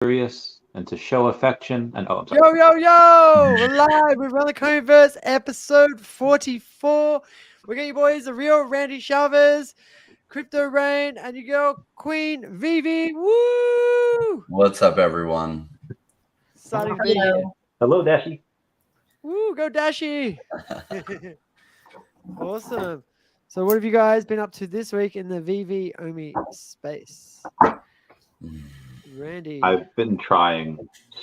curious and to show affection. And oh, I'm sorry. Yo, yo, yo! We're live with Run the Coinverse, episode 44. We got you boys, the real Randy Chavez, Crypto Rain, and your girl, Queen Veve. Woo! What's up, everyone? Exciting to be here. Hello, Dashi. Woo, go Dashi! Awesome. So what have you guys been up to this week in the Veve OMI space? Randy. I've been trying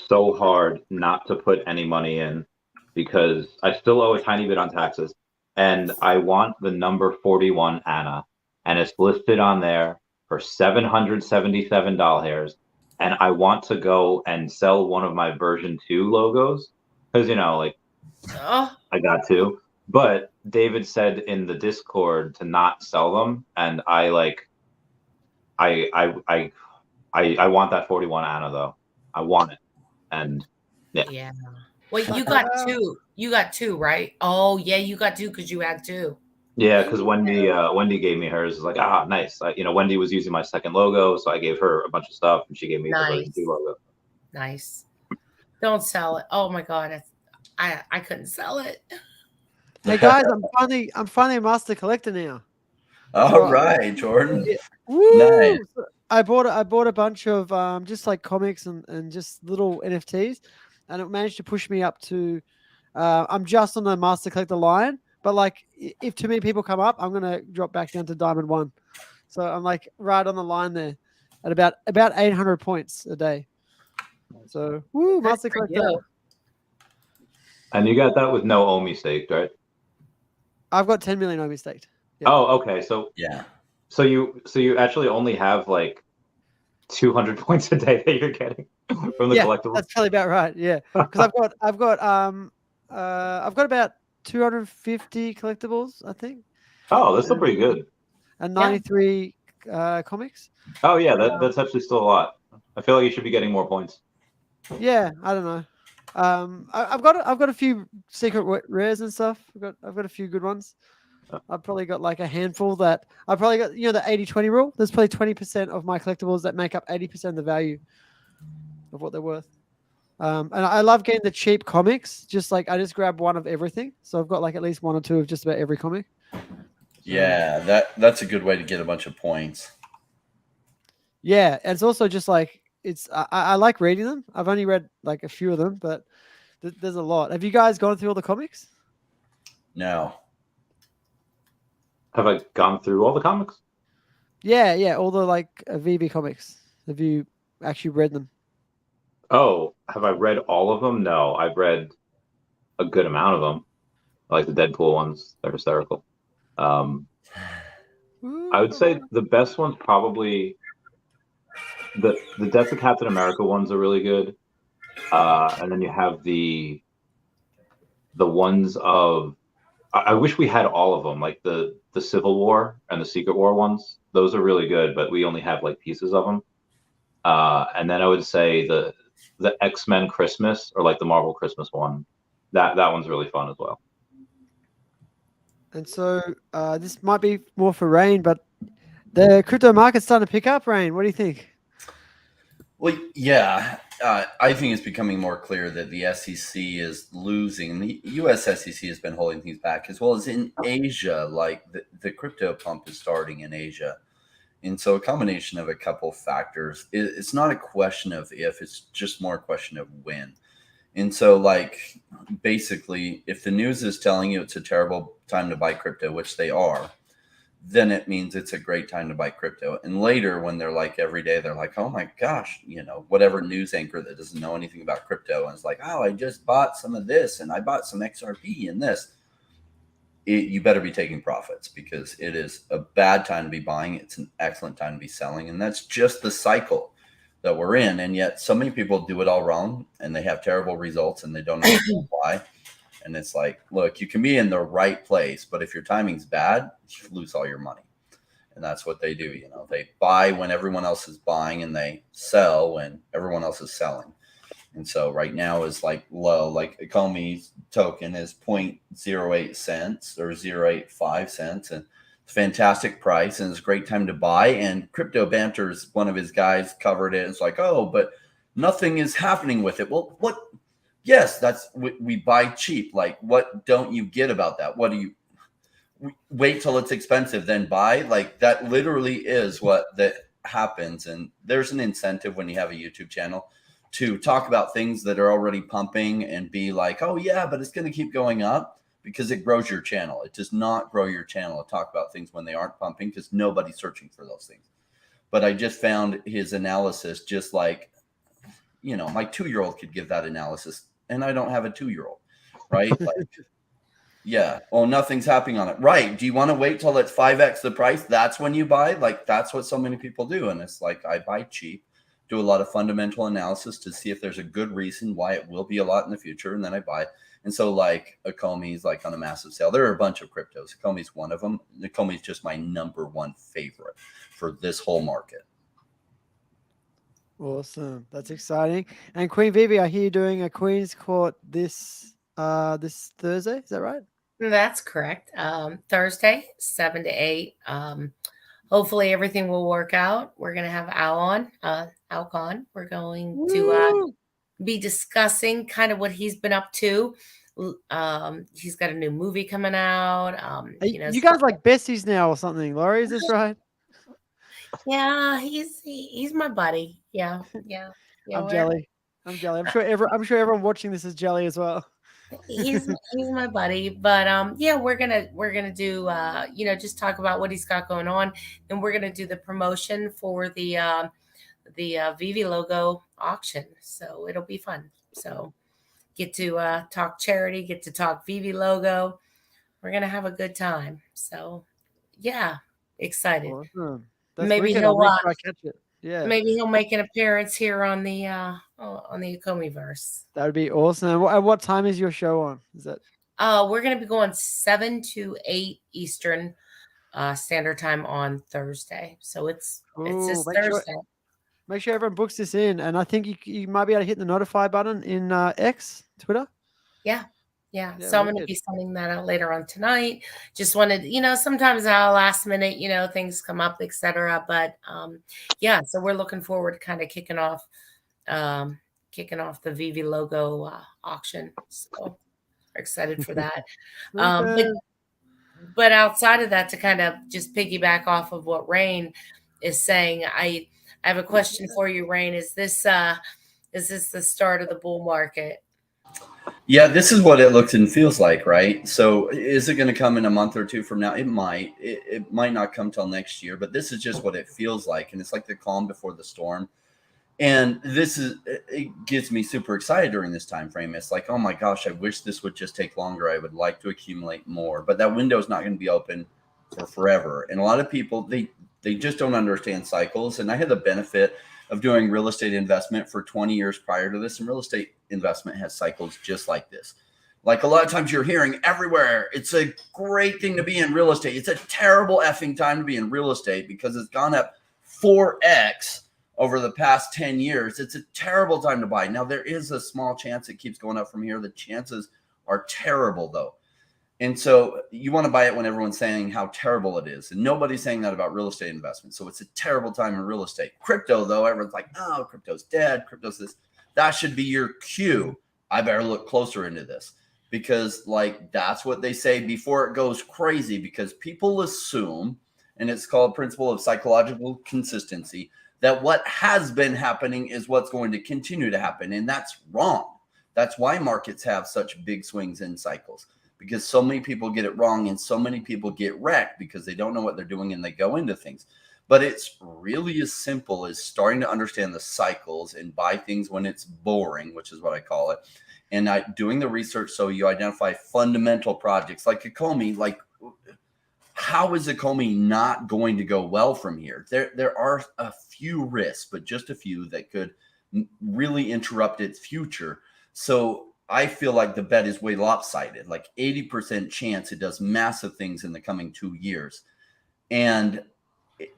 so hard not to put any money in because I still owe a tiny bit on taxes. And I want the number 41 Anna. And it's listed on there for $777. And I want to go and sell one of my version 2 logos because, I got to. But David said in the Discord to not sell them. And I want that 41 Anna though. I want it. And yeah. Well, you got two. You got two, right? Oh yeah, you got two because you had two. Yeah, because Wendy gave me hers. It's like, nice. Wendy was using my second logo, so I gave her a bunch of stuff, and she gave me the version 2 logo. Nice. Don't sell it. Oh my god, I couldn't sell it. Hey guys, I'm finally a master collector now. All right, Jordan. Yeah. Woo! Nice. I bought a bunch of just like comics and just little NFTs, and it managed to push me up to I'm just on the master collector line, but like if too many people come up, I'm gonna drop back down to Diamond 1. So I'm like right on the line there at about 800 points a day. So woo, master collector. And you got that with no OMI staked, right? I've got 10 million OMI staked. Yeah. Oh, okay. So yeah. So you actually only have like 200 points a day that you're getting from the collectibles. That's probably about right. Yeah, because I've got about 250 collectibles, I think. Oh, that's still pretty good. And 93 comics. Oh yeah, that's actually still a lot. I feel like you should be getting more points. Yeah, I don't know. I've got a few secret rares and stuff. I've got a few good ones. I've probably got like a handful that I've probably got, the 80-20 rule. There's probably 20% of my collectibles that make up 80% of the value of what they're worth. And I love getting the cheap comics. Just like I just grab one of everything. So I've got like at least one or two of just about every comic. Yeah, that's a good way to get a bunch of points. Yeah, and it's also just like I like reading them. I've only read like a few of them, but there's a lot. Have you guys gone through all the comics? No. Have I gone through all the comics? Yeah, all the like Veve comics. Have you actually read them? Oh, have I read all of them? No, I've read a good amount of them. I like the Deadpool ones; they're hysterical. I would say the best ones probably the Death of Captain America ones are really good, and then you have the ones of. I wish we had all of them, like the Civil War and the Secret War ones. Those are really good, but we only have like pieces of them. And then I would say the X-Men Christmas or like the Marvel Christmas one. That one's really fun as well. And so this might be more for Rain, but the crypto market's starting to pick up. Rain, what do you think? Well, yeah, I think it's becoming more clear that the SEC is losing. The U.S. SEC has been holding things back, as well as in Asia. Like the crypto pump is starting in Asia. And so a combination of a couple factors. It's not a question of if, it's just more a question of when. And so, like, basically, if the news is telling you it's a terrible time to buy crypto, which they are, then it means it's a great time to buy crypto. And later, when they're like every day, they're like, oh my gosh, whatever news anchor that doesn't know anything about crypto and is like, oh, I just bought some of this and I bought some XRP and this. You better be taking profits because it is a bad time to be buying. It's an excellent time to be selling. And that's just the cycle that we're in. And yet so many people do it all wrong and they have terrible results and they don't know why. And it's like, look, you can be in the right place, but if your timing's bad, you lose all your money. And that's what they do. They buy when everyone else is buying and they sell when everyone else is selling. And so right now is like low, like Economi's token is 0.08 cents or 0.85 cents. And it's a fantastic price and it's a great time to buy. And Crypto Banter's one of his guys covered it. It's like, oh, but Nothing is happening with it. Well, what? Yes, that's we buy cheap. Like, what don't you get about that? What do you wait till it's expensive then buy? Like, that literally is what that happens. And there's an incentive when you have a YouTube channel to talk about things that are already pumping and be like, oh yeah, but it's going to keep going up, because it grows your channel. It does not grow your channel to talk about things when they aren't pumping, because nobody's searching for those things. But I just found his analysis just like, my 2-year-old could give that analysis, and I don't have a 2-year-old, right? Like, yeah. Oh, nothing's happening on it. Right. Do you want to wait till it's 5x the price? That's when you buy? Like, that's what so many people do. And it's like, I buy cheap, do a lot of fundamental analysis to see if there's a good reason why it will be a lot in the future. And then I buy. And so, like, Akomi's like on a massive sale. There are a bunch of cryptos. Akomi's one of them. Akomi's just my number one favorite for this whole market. Awesome. That's exciting. And Queen Veve, I hear you doing a Queen's Court this Thursday. Is that right? That's correct. Thursday, 7 to 8. Hopefully everything will work out. We're going to have Alcon. We're going to be discussing kind of what he's been up to. He's got a new movie coming out. You guys like besties now or something, Laurie? Is this right? Yeah, he's my buddy. Yeah. I'm jelly. I'm sure everyone watching this is jelly as well. He's my buddy, but we're gonna do just talk about what he's got going on, and we're gonna do the promotion for the Veve logo auction. So it'll be fun. So get to talk charity, get to talk Veve logo. We're gonna have a good time. So yeah, excited. Awesome. Maybe wicked. he'll I'll catch it. Yeah. Maybe he'll make an appearance here on the Akomiverse. That would be awesome. And what time is your show on? Is that? We're going to be going 7 to 8 Eastern Standard Time on Thursday. So it's this Thursday. Make sure everyone books this in, and I think you might be able to hit the notify button in X, Twitter. Yeah. So I'm going to be sending that out later on tonight. Just wanted, sometimes our last minute, things come up, etc. But so we're looking forward to kind of kicking off the Veve logo auction. So we're excited for that. But outside of that, to kind of just piggyback off of what Rain is saying, I have a question for you, Rain. Is this the start of the bull market? Yeah, this is what it looks and feels like, right? So is it going to come in a month or two from now? It might. It might not come till next year, but this is just what it feels like. And it's like the calm before the storm. And it gets me super excited during this time frame. It's like, oh my gosh, I wish this would just take longer. I would like to accumulate more, but that window is not going to be open for forever. And a lot of people, they just don't understand cycles. And I had the benefit of doing real estate investment for 20 years prior to this. And real estate investment has cycles just like this. Like a lot of times you're hearing everywhere, it's a great thing to be in real estate. It's a terrible effing time to be in real estate because it's gone up 4x over the past 10 years. It's a terrible time to buy. Now, there is a small chance it keeps going up from here. The chances are terrible, though. And so you want to buy it when everyone's saying how terrible it is. And nobody's saying that about real estate investment. So it's a terrible time in real estate. Crypto, though, everyone's like, oh, crypto's dead. Crypto's this. That should be your cue. I better look closer into this. Because, that's what they say before it goes crazy. Because people assume, and it's called principle of psychological consistency, that what has been happening is what's going to continue to happen. And that's wrong. That's why markets have such big swings in cycles. Because so many people get it wrong and so many people get wrecked because they don't know what they're doing and they go into things. But it's really as simple as starting to understand the cycles and buy things when it's boring, which is what I call it. And doing the research so you identify fundamental projects like Akomi. Like, how is Akomi not going to go well from here? There are a few risks, but just a few that could really interrupt its future. So I feel like the bet is way lopsided, like 80% chance it does massive things in the coming 2 years. And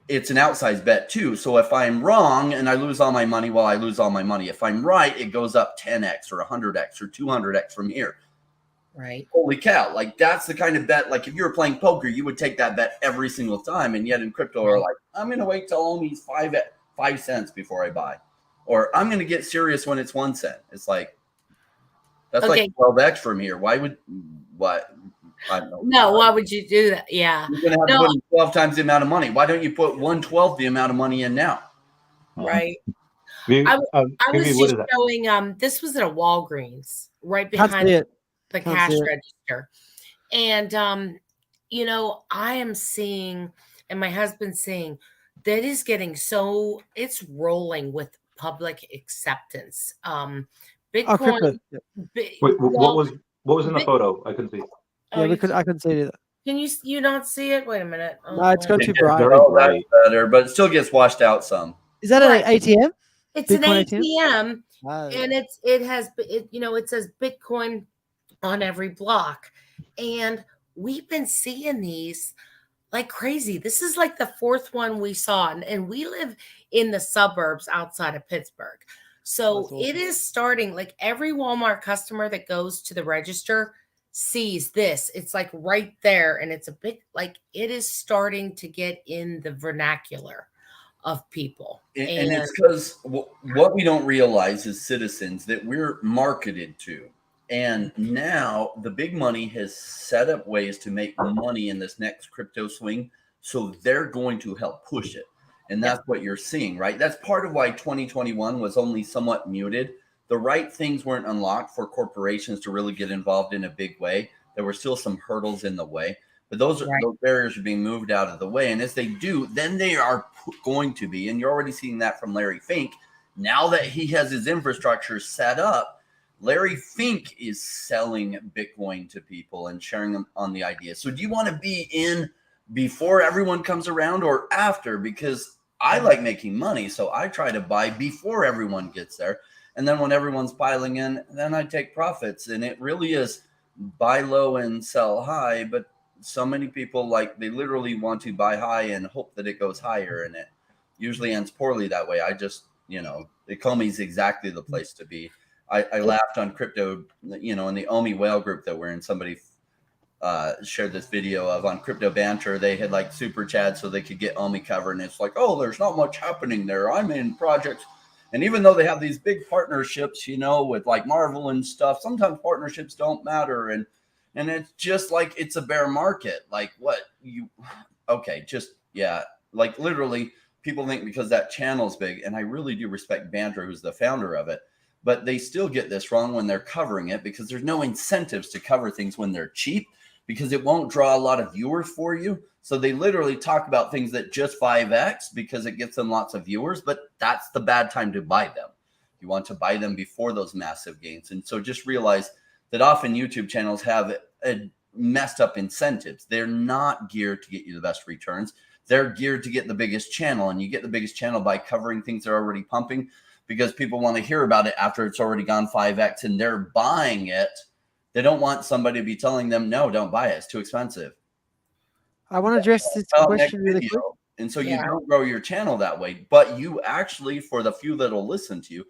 it's an outsized bet too. So if I'm wrong and I lose all my money, well, I lose all my money. If I'm right, it goes up 10x or 100x or 200x from here. Right. Holy cow. Like, that's the kind of bet, like if you were playing poker, you would take that bet every single time. And yet in crypto are like, I'm going to wait till OMI's 5 cents before I buy. or I'm going to get serious when it's 1 cent. It's like, that's Okay. like 12x from here. Why would, what? I don't know. No, why would you do that? Yeah. You're going to have to put in 12 times the amount of money. Why don't you put 1/12 the amount of money in now? Right. Vivi, I was Vivi, what just is that? showing, this was at a Walgreens right Can't behind see it. the Can't cash see it. register. And, you know, I am seeing, and my husband's seeing, that is getting so, it's rolling with public acceptance. Oh, Bitcoin. crypto. Yeah, Wait, well, what was in the Bit- photo? I couldn't see. oh, I couldn't see it either. can you not see it? Wait a minute. Oh, No, it's wait. gone too bright. Very Oh, bright. that's better, but it still gets washed out some. Is that Right. an ATM? It's an Bitcoin ATM, Ah, and it says Bitcoin on every block, and we've been seeing these like crazy. This is like the fourth one we saw, and we live in the suburbs outside of Pittsburgh. So That's awesome. it is starting, like every Walmart customer that goes to the register sees this. It's like right there, and it's a bit like it is starting to get in the vernacular of people. And it's because what we don't realize as citizens that we're marketed to. And now the big money has set up ways to make money in this next crypto swing. So they're going to help push it. And that's what you're seeing, right? That's part of why 2021 was only somewhat muted. The right things weren't unlocked for corporations to really get involved in a big way. There were still some hurdles in the way. But those barriers are being moved out of the way. And as they do, then they are going to be, and you're already seeing that from Larry Fink. Now that he has his infrastructure set up, Larry Fink is selling Bitcoin to people and sharing them on the idea. So do you want to be in before everyone comes around or after? Because I like making money, so I try to buy before everyone gets there. And then when everyone's piling in, then I take profits. And it really is buy low and sell high, but so many people, like, they literally want to buy high and hope that it goes higher, and it usually ends poorly that way. I just, the OMI is exactly the place to be. I laughed on crypto, in the OMI whale group that we're in. Somebody shared this video of on Crypto Banter. They had like super chats so they could get OMI cover, and it's like, oh, there's not much happening there. I'm in projects. And even though they have these big partnerships, with like Marvel and stuff, sometimes partnerships don't matter. And it's just like, it's a bear market. Like like literally people think because that channel's big, and I really do respect Banter, who's the founder of it, but they still get this wrong when they're covering it, because there's no incentives to cover things when they're cheap, because it won't draw a lot of viewers for you. So they literally talk about things that just 5x because it gets them lots of viewers, but that's the bad time to buy them. You want to buy them before those massive gains. And so just realize that often YouTube channels have messed up incentives. They're not geared to get you the best returns. They're geared to get the biggest channel, and you get the biggest channel by covering things that are already pumping, because people want to hear about it after it's already gone 5x and they're buying it. They don't want somebody to be telling them, no, don't buy it, it's too expensive. I want to address this question really quick. And so you don't grow your channel that way, but you actually, for the few that will listen to you,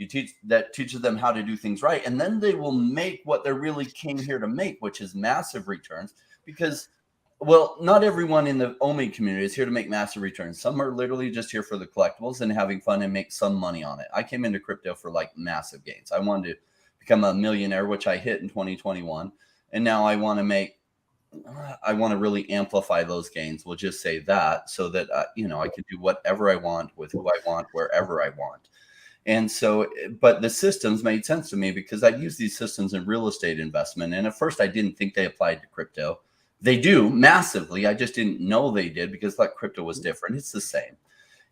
teaches them how to do things right. And then they will make what they really came here to make, which is massive returns. Because, well, not everyone in the OMI community is here to make massive returns. Some are literally just here for the collectibles and having fun and make some money on it. I came into crypto for like massive gains. I wanted to become a millionaire, which I hit in 2021. And now I want to really amplify those gains. We'll just say that, so that, I can do whatever I want with who I want, wherever I want. And so, but the systems made sense to me because I use these systems in real estate investment. And at first I didn't think they applied to crypto. They do massively. I just didn't know they did because I thought crypto was different. It's the same.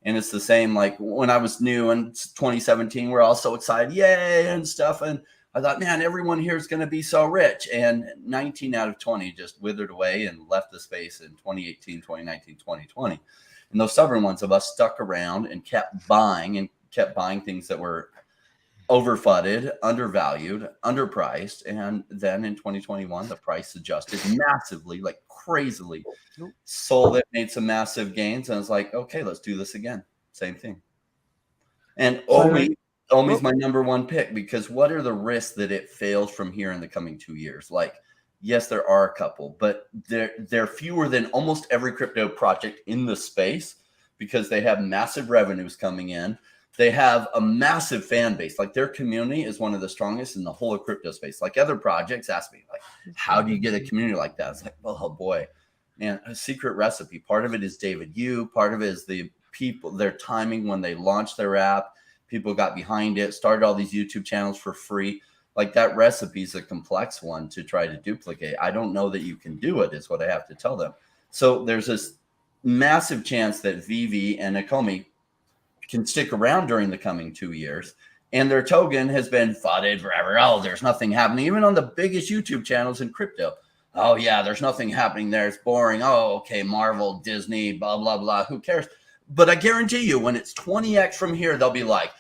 And it's the same, like when I was new in 2017, we're all so excited, yay, and stuff. And I thought, man, everyone here is going to be so rich. And 19 out of 20 just withered away and left the space in 2018, 2019, 2020. And those stubborn ones of us stuck around and kept buying things that were overfunded, undervalued, underpriced. And then in 2021, the price adjusted massively, like crazily. Sold it, made some massive gains. And I was like, okay, let's do this again. Same thing. And OMI's my number one pick, because what are the risks that it fails from here in the coming 2 years? Like, yes, there are a couple, but they're fewer than almost every crypto project in the space because they have massive revenues coming in. They have a massive fan base. Like their community is one of the strongest in the whole of crypto space. Like other projects ask me, like, how do you get a community like that? It's like, oh boy, man, a secret recipe. Part of it is David Yu. Part of it is the people, their timing when they launched their app. People got behind it, started all these YouTube channels for free. Like that recipe is a complex one to try to duplicate. I don't know that you can do it, is what I have to tell them. So there's this massive chance that Veve and OMI can stick around during the coming 2 years. And their token has been fudded forever. Oh, there's nothing happening. Even on the biggest YouTube channels in crypto. Oh, yeah, there's nothing happening there. It's boring. Oh, okay, Marvel, Disney, blah, blah, blah. Who cares? But I guarantee you, when it's 20x from here, they'll be like,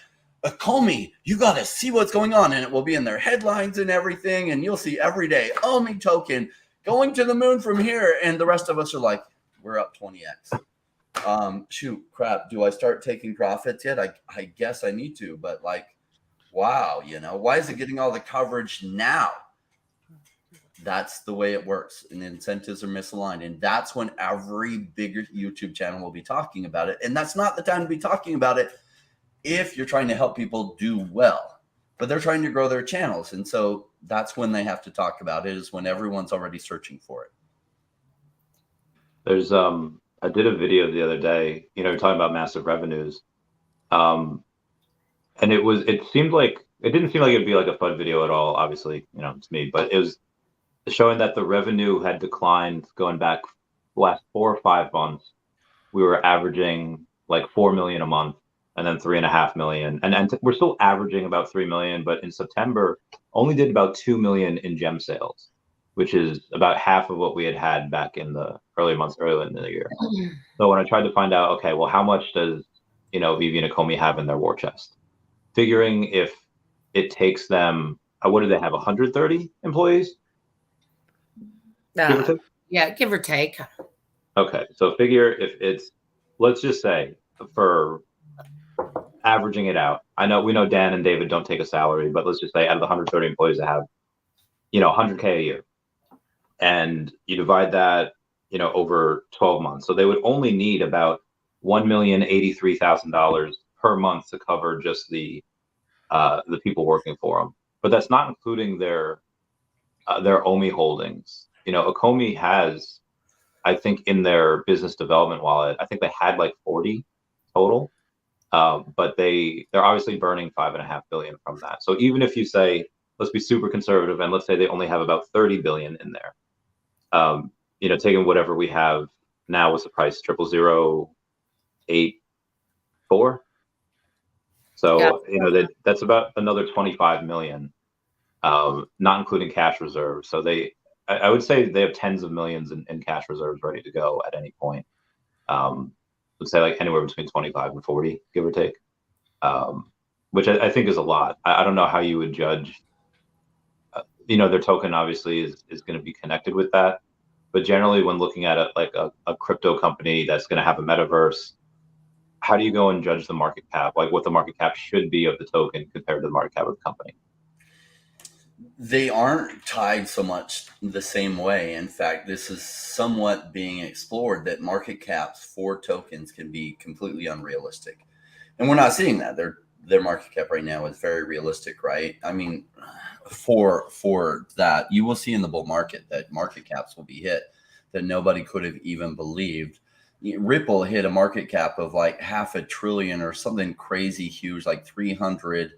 OMI, you got to see what's going on. And it will be in their headlines and everything. And you'll see every day, OMI token going to the moon from here. And the rest of us are like, we're up 20x. Shoot, crap. Do I start taking profits yet? I guess I need to, but like, wow, why is it getting all the coverage now? That's the way it works. And the incentives are misaligned. And that's when every bigger YouTube channel will be talking about it. And that's not the time to be talking about it if you're trying to help people do well, but they're trying to grow their channels. And so that's when they have to talk about it, is when everyone's already searching for it. There's, I did a video the other day, talking about massive revenues. And it didn't seem like it'd be like a fun video at all. Obviously, it's me, but it was showing that the revenue had declined going back the last 4 or 5 months. We were averaging like 4 million a month, and then 3.5 million. And we're still averaging about 3 million, but in September only did about 2 million in gem sales, which is about half of what we had back in the earlier in the year. So when I tried to find out, okay, well, how much does, Veve and OMI have in their war chest? Figuring if it takes them, what do they have, 130 employees? Give or take? Yeah, give or take. Okay, so figure if it's, let's just say, for averaging it out, we know Dan and David don't take a salary, but let's just say out of the 130 employees that have, 100K a year, and you divide that, over 12 months. So they would only need about $1,083,000 per month to cover just the people working for them. But that's not including their OMI holdings. OMI has, I think, in their business development wallet, I think they had like 40 total. But they're obviously burning $5.5 billion from that. So even if you say, let's be super conservative, and let's say they only have about 30 billion in there, taking whatever we have now, what's the price? 0.0084. So yeah. That's about another 25 million, not including cash reserves. So I would say they have tens of millions in cash reserves ready to go at any point. Let's say like anywhere between 25 and 40, give or take, which I think is a lot. I don't know how you would judge. Their token obviously is going to be connected with that, but generally when looking at it like a crypto company that's going to have a metaverse, how do you go and judge the market cap, like what the market cap should be of the token compared to the market cap of the company? They aren't tied so much the same way. In fact, this is somewhat being explored, that market caps for tokens can be completely unrealistic. And we're not seeing that. Their market cap right now is very realistic, right? I mean, for that, you will see in the bull market that market caps will be hit that nobody could have even believed. Ripple hit a market cap of like $500 billion or something crazy huge, like 300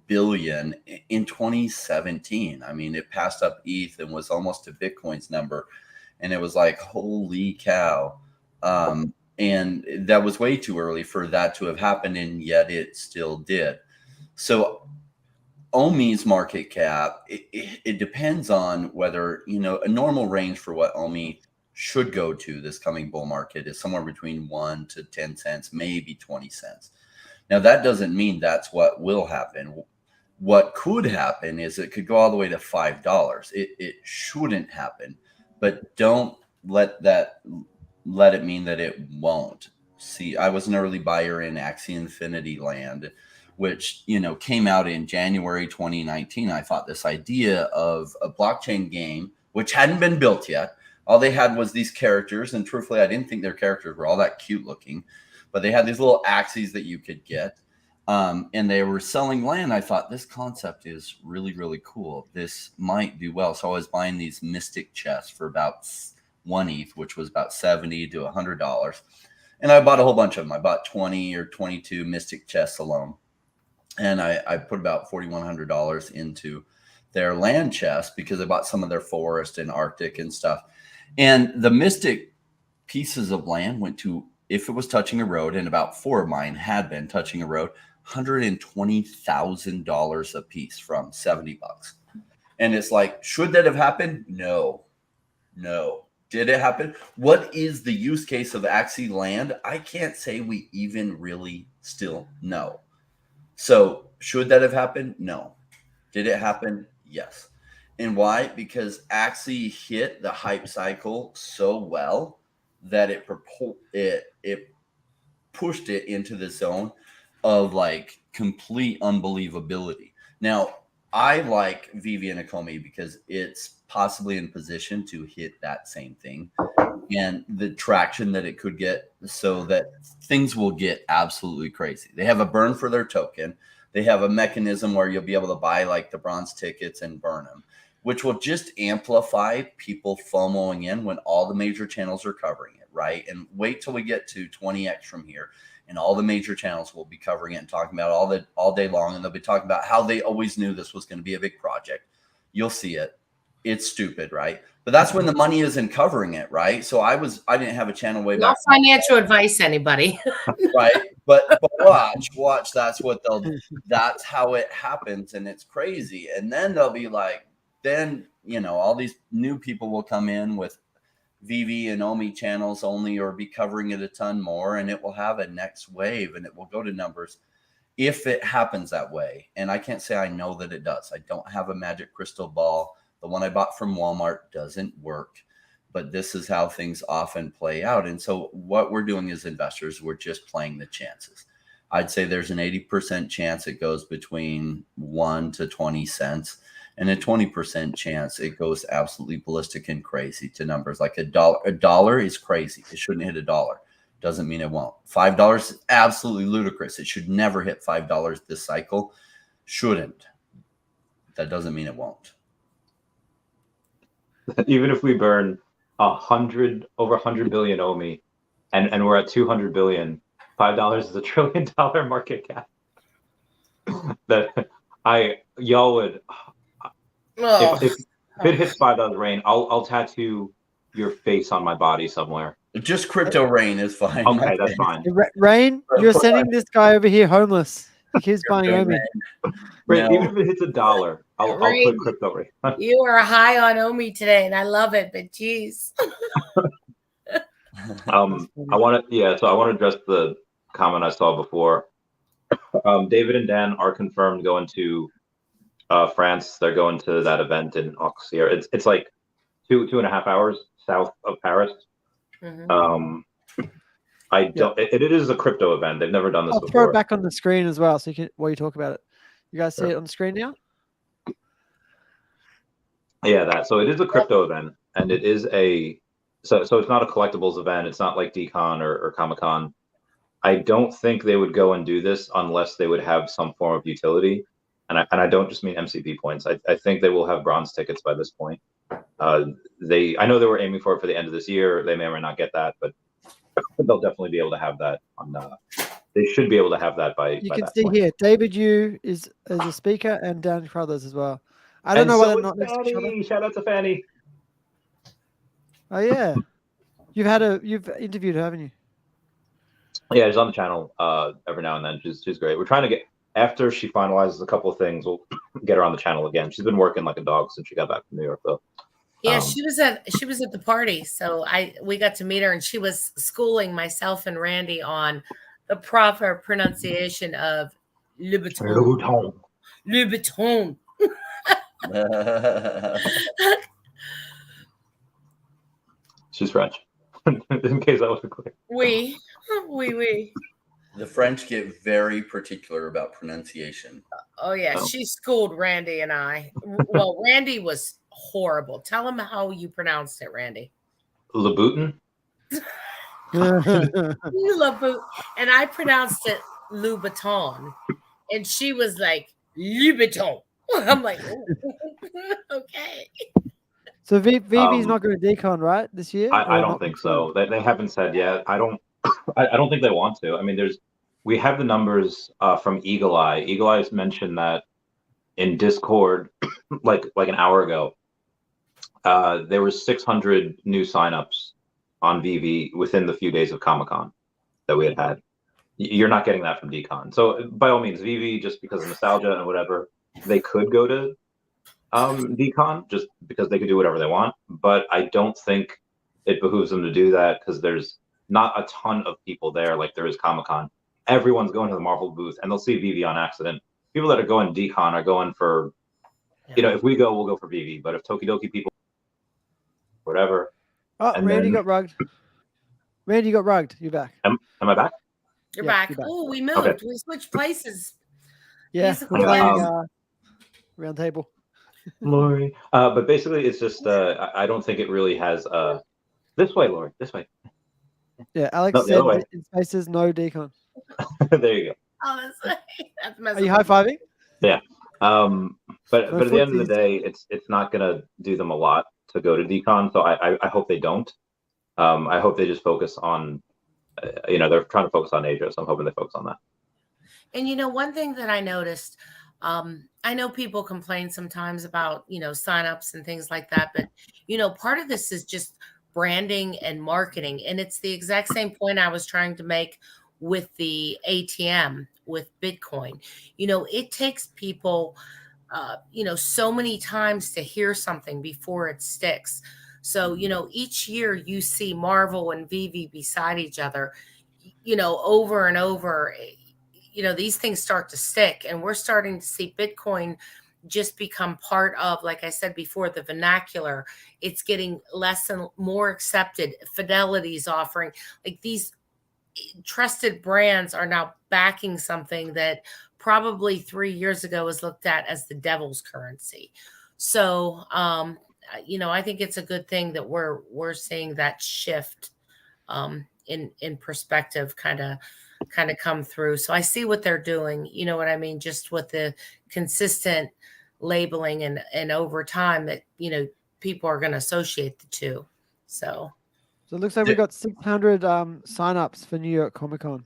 billion in 2017. I mean, it passed up ETH and was almost to Bitcoin's number, and it was like, holy cow. And that was way too early for that to have happened, and yet it still did. So OMI's market cap, it depends on whether, a normal range for what OMI should go to this coming bull market is somewhere between 1 to 10 cents, maybe 20 cents. Now, that doesn't mean that's what will happen. What could happen is it could go all the way to $5. It shouldn't happen, but don't let it mean that it won't. See, I was an early buyer in Axie Infinity Land, which, came out in January 2019. I thought this idea of a blockchain game, which hadn't been built yet, all they had was these characters. And truthfully, I didn't think their characters were all that cute looking, but they had these little axies that you could get. And they were selling land. I thought this concept is really, really cool. This might do well. So I was buying these mystic chests for about 1 ETH, which was about $70 to $100. And I bought a whole bunch of them. I bought 20 or 22 mystic chests alone. And I put about $4,100 into their land chest because I bought some of their forest and Arctic and stuff. And the mystic pieces of land went to, if it was touching a road, and about 4 of mine had been touching a road, $120,000 a piece from $70. And it's like, should that have happened? No. Did it happen? What is the use case of Axie land? I can't say we even really still know. So should that have happened? No. Did it happen? Yes. And why? Because Axie hit the hype cycle so well that it pushed it into the zone of like complete unbelievability. Now, I like Veve and OMI because it's possibly in position to hit that same thing and the traction that it could get, so that things will get absolutely crazy. They have a burn for their token. They have a mechanism where you'll be able to buy like the bronze tickets and burn them, which will just amplify people FOMOing in when all the major channels are covering it, right? And wait till we get to 20x from here, and all the major channels will be covering it and talking about all day long, and they'll be talking about how they always knew this was going to be a big project. You'll see it. It's stupid, right? But that's when the money isn't covering it, right? So I didn't have a channel way back. Not financial advice, anybody. Right. But watch, that's how it happens, and it's crazy. And then they'll be like, then, all these new people will come in with Veve and OMI channels only, or be covering it a ton more, and it will have a next wave, and it will go to numbers if it happens that way. And I can't say I know that it does. I don't have a magic crystal ball. The one I bought from Walmart doesn't work, but this is how things often play out. And so what we're doing as investors, we're just playing the chances. I'd say there's an 80% chance it goes between 1 to 20 cents, and a 20% chance it goes absolutely ballistic and crazy to numbers like a dollar. A dollar is crazy. It shouldn't hit $1. Doesn't mean it won't. $5 is absolutely ludicrous. It should never hit $5 this cycle. Shouldn't. That doesn't mean it won't. Even if we burn over 100 billion OMI, and we're at 200 billion, $5 is $1 trillion market cap. That y'all would. If it hits $5 rain, I'll tattoo your face on my body somewhere. Just crypto rain is fine. Okay, that's fine. Rain, you're sending this guy over here homeless. He keeps buying OMI. Right, no. Even if it hits $1, I'll put crypto rain. You are high on OMI today, and I love it. But geez. I want to address the comment I saw before. David and Dan are confirmed going to France. They're going to that event in Auxerre. It's like 2.5 hours south of Paris. Mm-hmm. It is a crypto event. They've never done this before. I'll throw it back on the screen as well, so while you talk about it. You guys see it on the screen now? Yeah, so it is a crypto event, and it is so it's not a collectibles event. It's not like DCon or Comic-Con. I don't think they would go and do this unless they would have some form of utility. And I don't just mean MCP points. I think they will have bronze tickets by this point. I know they were aiming for it for the end of this year. They may or may not get that, but they'll definitely be able to have that on. They should be able to have that by. You by can that see point. Here, David Yu is a speaker, and Dan Crothers as well. I don't know whether or not next to each other. Shout out to Fanny. Oh yeah, you've interviewed her, haven't you? Yeah, she's on the channel every now and then. She's great. We're trying to get, after she finalizes a couple of things, we'll get her on the channel again. She's been working like a dog since she got back from New York, though. Yeah, she was at the party, so we got to meet her, and she was schooling myself and Randy on the proper pronunciation of Le Breton. Le Breton. She's French. In case that wasn't clear. Oui. The French get very particular about pronunciation. Oh yeah, she schooled Randy and I. Well, Randy was horrible. Tell him how you pronounced it, Randy. Louboutin. Louboutin, and I pronounced it Louboutin, and she was like, Louboutin. I'm like, oh, okay. So Vivi's not going to decon, right, this year? I Or don't not think confirmed? so. They haven't said yet. I don't think they want to. I mean, we have the numbers from Eagle Eye. Eagle Eye's mentioned that in Discord, like an hour ago, there was 600 new signups on VV within the few days of Comic-Con that we had. You're not getting that from Decon. So by all means, VV, just because of nostalgia and whatever, they could go to Decon just because they could do whatever they want. But I don't think it behooves them to do that because there's not a ton of people there like there is Comic-Con. Everyone's going to the Marvel booth and they'll see VV on accident. People that are going Decon are going for, if we go, we'll go for VV. But if Tokidoki people, whatever. Oh, Randy got rugged. Randy got rugged. You're back. Am I back? You're Yeah, back. you're back. Oh, we moved. Okay. We switched places. Yeah, Musical we're playing chairs. round table. Lori. But basically, it's just I don't think it really has. This way, Lori. This way. Yeah, Alex No, the said other way. in spaces no decon. There you go. Oh, that's Are you high fiving? Yeah. But No at the end of the footsies. day, it's not gonna do them a lot to go to decon. So I hope they don't. I hope they just focus on. They're trying to focus on Asia, so I'm hoping they focus on that. And one thing that I noticed, I know people complain sometimes about, signups and things like that, but, part of this is just branding and marketing. And it's the exact same point I was trying to make with the ATM with Bitcoin. It takes people, so many times to hear something before it sticks. So, each year you see Marvel and VV beside each other, over and over. These things start to stick, and we're starting to see Bitcoin just become part of, like I said before, the vernacular. It's getting less and more accepted. Fidelity's offering, like, these trusted brands are now backing something that probably 3 years ago was looked at as the devil's currency. So, I think it's a good thing that we're seeing that shift in perspective kind of come through. So I see what they're doing, you know what I mean, just with the consistent labeling and over time that people are going to associate the two. So it looks like we got 600 signups for New York Comic Con.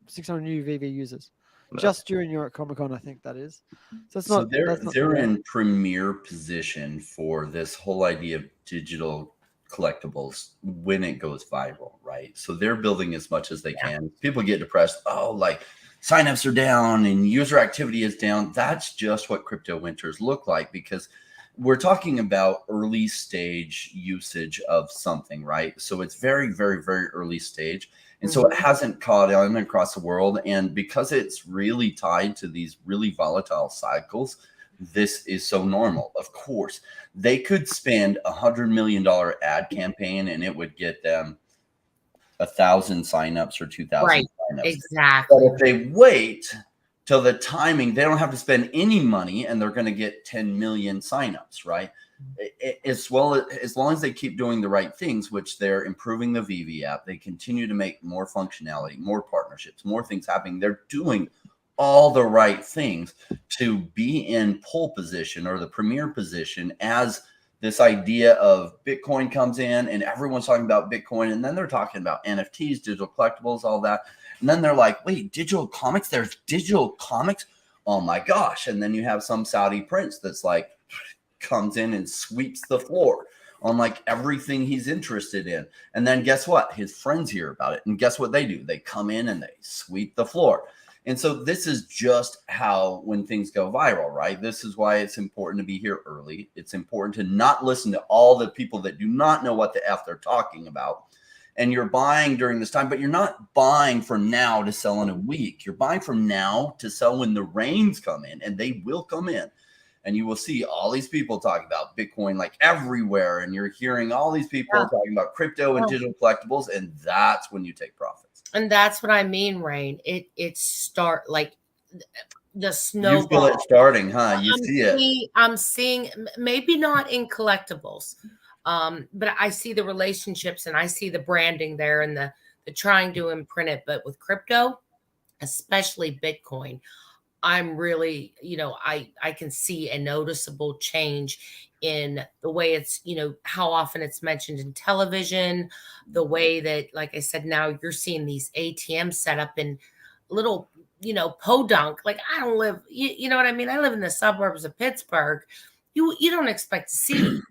600 new VV users just during New York Comic Con, I think that is. So it's not. They're in premier position for this whole idea of digital collectibles when it goes viral, right? So they're building as much as they can. People get depressed. Oh, like signups are down and user activity is down. That's just what crypto winters look like, because we're talking about early stage usage of something, right? So it's very, very, very early stage. And so it hasn't caught on across the world. And because it's really tied to these really volatile cycles, this is so normal. Of course, they could spend $100 million ad campaign and it would get them 1,000 signups or 2,000 signups. Exactly. But if they wait till the timing, they don't have to spend any money and they're going to get 10 million signups, right? As long as they keep doing the right things, which they're improving the VV app, they continue to make more functionality, more partnerships, more things happening. They're doing all the right things to be in pole position or the premier position as this idea of Bitcoin comes in and everyone's talking about Bitcoin. And then they're talking about NFTs, digital collectibles, all that. And then they're like, wait, digital comics? There's digital comics? Oh my gosh. And then you have some Saudi prince that's like, comes in and sweeps the floor on like everything he's interested in. And then guess what? His friends hear about it. And guess what they do? They come in and they sweep the floor. And so this is just how, when things go viral, right? This is why it's important to be here early. It's important to not listen to all the people that do not know what the F they're talking about. And you're buying during this time, but you're not buying from now to sell in a week. You're buying from now to sell when the rains come in, and they will come in. And you will see all these people talking about Bitcoin like everywhere. And you're hearing all these people talking about crypto and digital collectibles. And that's when you take profits. And that's what I mean, Rain. It start like the snowball. You feel it starting, huh? You see it. I'm seeing, maybe not in collectibles, but I see the relationships and I see the branding there and the trying to imprint it. But with crypto, especially Bitcoin, I'm really, I can see a noticeable change in the way it's, how often it's mentioned in television, the way that, like I said, now you're seeing these ATMs set up in little, podunk. Like I don't live, you know what I mean? I live in the suburbs of Pittsburgh. You don't expect to see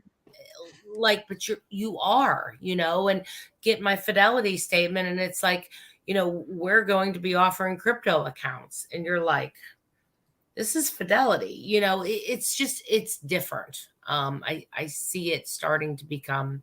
but you are, and get my Fidelity statement. And it's like, we're going to be offering crypto accounts. And you're like, this is Fidelity. It's just, it's different. I see it starting to become,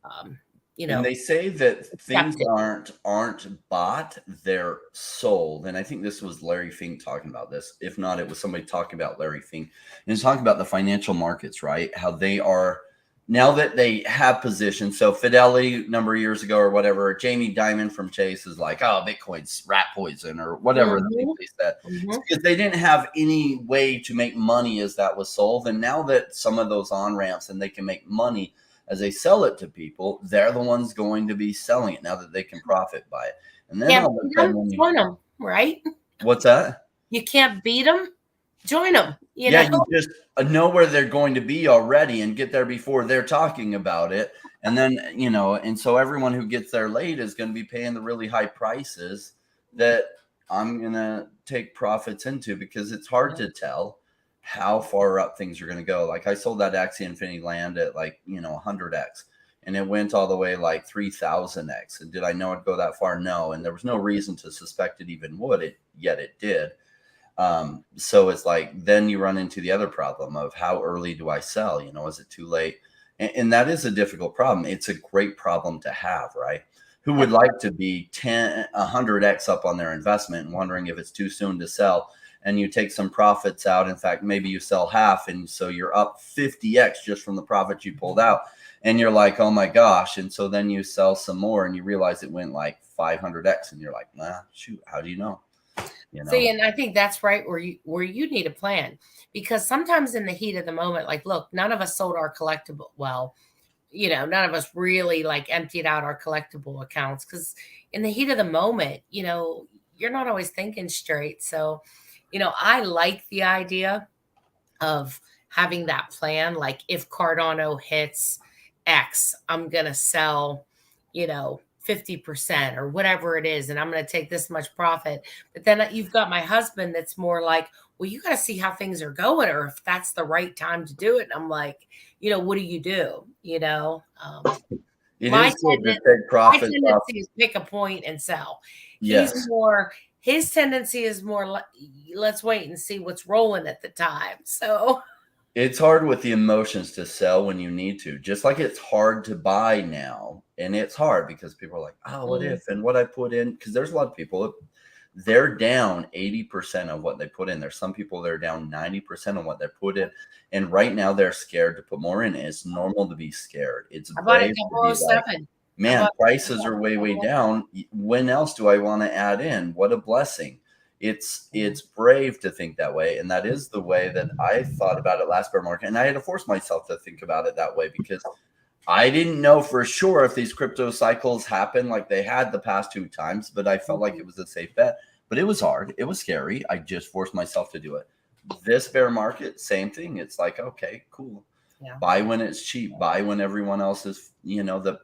and they say that things accepted. aren't bought, they're sold. And I think this was Larry Fink talking about this. If not, it was somebody talking about Larry Fink. And he's talking about the financial markets, right? How they are, now that they have positions. So Fidelity, number of years ago or whatever, Jamie Dimon from Chase is like, oh, Bitcoin's rat poison or whatever they said. It's because they didn't have any way to make money as that was sold. And now that some of those on-ramps and they can make money as they sell it to people, they're the ones going to be selling it now that they can profit by it. And then join them, right? What's that? You can't beat them. Join them. You just know where they're going to be already and get there before they're talking about it. And then, and so everyone who gets there late is going to be paying the really high prices that I'm going to take profits into, because it's hard to tell how far up things are going to go. Like I sold that Axie Infinity land at 100x, and it went all the way 3000x. And did I know it'd go that far? No. And there was no reason to suspect it even would, yet it did. So it's then you run into the other problem of how early do I sell? Is it too late? And that is a difficult problem. It's a great problem to have, right? Who would like to be 100x up on their investment and wondering if it's too soon to sell? And you take some profits out. In fact, maybe you sell half, and so you're up 50x just from the profits you pulled out. And you're like, oh my gosh. And so then you sell some more and you realize it went 500x, and you're like, nah, shoot, how do you know? See, and I think that's right where you need a plan, because sometimes in the heat of the moment, look, none of us sold our collectible. Well, none of us really emptied out our collectible accounts, because in the heat of the moment, you're not always thinking straight. So, I like the idea of having that plan. Like if Cardano hits X, I'm going to sell, 50% or whatever it is, and I'm going to take this much profit. But then you've got my husband that's more like, well, you got to see how things are going, or if that's the right time to do it. And I'm like, what do you do? My tendency is pick a point and sell. Yes. His tendency is more let's wait and see what's rolling at the time. So it's hard with the emotions to sell when you need to, just like it's hard to buy now. And it's hard because people are like, oh, what if, and what I put in, because there's a lot of people, they're down 80% of what they put in. There's some people that are down 90% of what they put in. And right now they're scared to put more in. It's normal to be scared. It's brave to be like, man, prices are way, way down. When else do I want to add in? What a blessing. It's brave to think that way. And that is the way that I thought about it last bear market. And I had to force myself to think about it that way, because I didn't know for sure if these crypto cycles happen like they had the past 2 times, but I felt like it was a safe bet. But it was hard. It was scary. I just forced myself to do it. This bear market, same thing. It's like, okay, cool. Yeah. Buy when it's cheap. Buy when everyone else is, the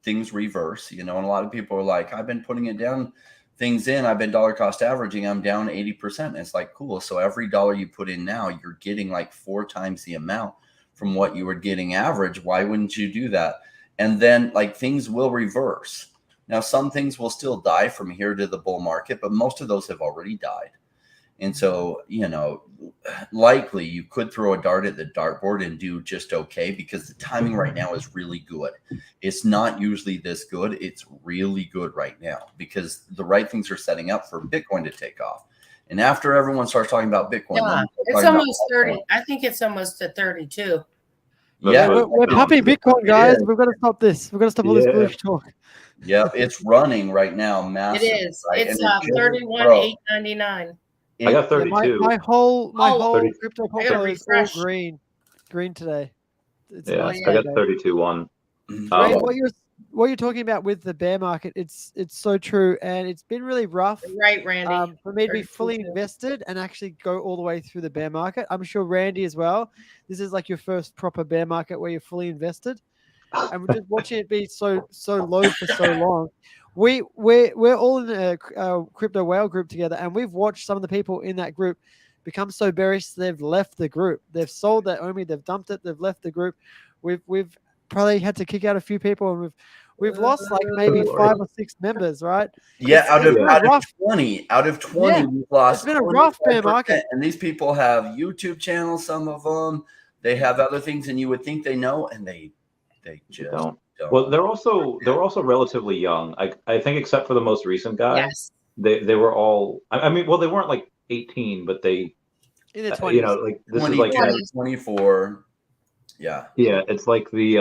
things reverse, and a lot of people are like, I've been putting it down, things in, I've been dollar cost averaging, I'm down 80%. And it's like, cool. So every dollar you put in now, you're getting 4 times the amount from what you were getting average. Why wouldn't you do that? And then things will reverse. Now, some things will still die from here to the bull market, but most of those have already died. And so, likely you could throw a dart at the dartboard and do just okay, because the timing right now is really good. It's not usually this good. It's really good right now because the right things are setting up for Bitcoin to take off. And after everyone starts talking about Bitcoin, it's almost 30. I think it's almost at 32. Yeah, we're pumping Bitcoin, guys. We've got to stop this. We've got to stop all this bullish talk. Yeah, it's running right now, massive. It is. Right? It's 31,899. I got 32. My whole crypto portfolio is all green today. I got 32.1. Ray, what you're talking about with the bear market, it's so true, and it's been really rough. Right, Randy. For me to be Very fully true. invested and actually go all the way through the bear market. I'm sure Randy as well. This is like your first proper bear market where you're fully invested, and we're just watching it be so low for so long. We're all in a crypto whale group together, and we've watched some of the people in that group become so bearish they've left the group. They've sold their OMI, they've dumped it, they've left the group. We've probably had to kick out a few people, and we've lost like maybe 5 or 6 members, right? Yeah, It's out been a of rough 20, Yeah, we've lost. it's been a rough bear 25%, market. and these people have YouTube channels. Some of them, they have other things, and you would think they know, and they just don't. Well, they're also relatively young. I think except for the most recent guy, Yes. they were all. I mean, well, they weren't like 18, but they In their 20s. you know, like this is like 24. Yeah. Yeah, it's like the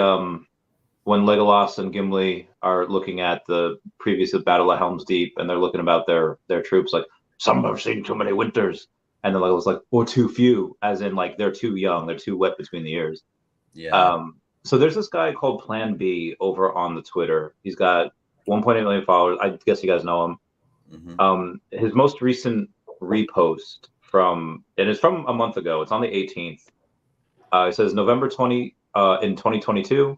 when Legolas and Gimli are looking at the previous Battle of Helm's Deep, and they're looking about their troops, like some have seen too many winters, and then Legolas like, or too few, as in like they're too young, they're too wet between the ears. Yeah. So there's this guy called Plan B over on the Twitter. He's got 1.8 million followers. I guess you guys know him. Mm-hmm. His most recent repost and it's from a month ago. It's on the 18th. It says November 20 in 2022,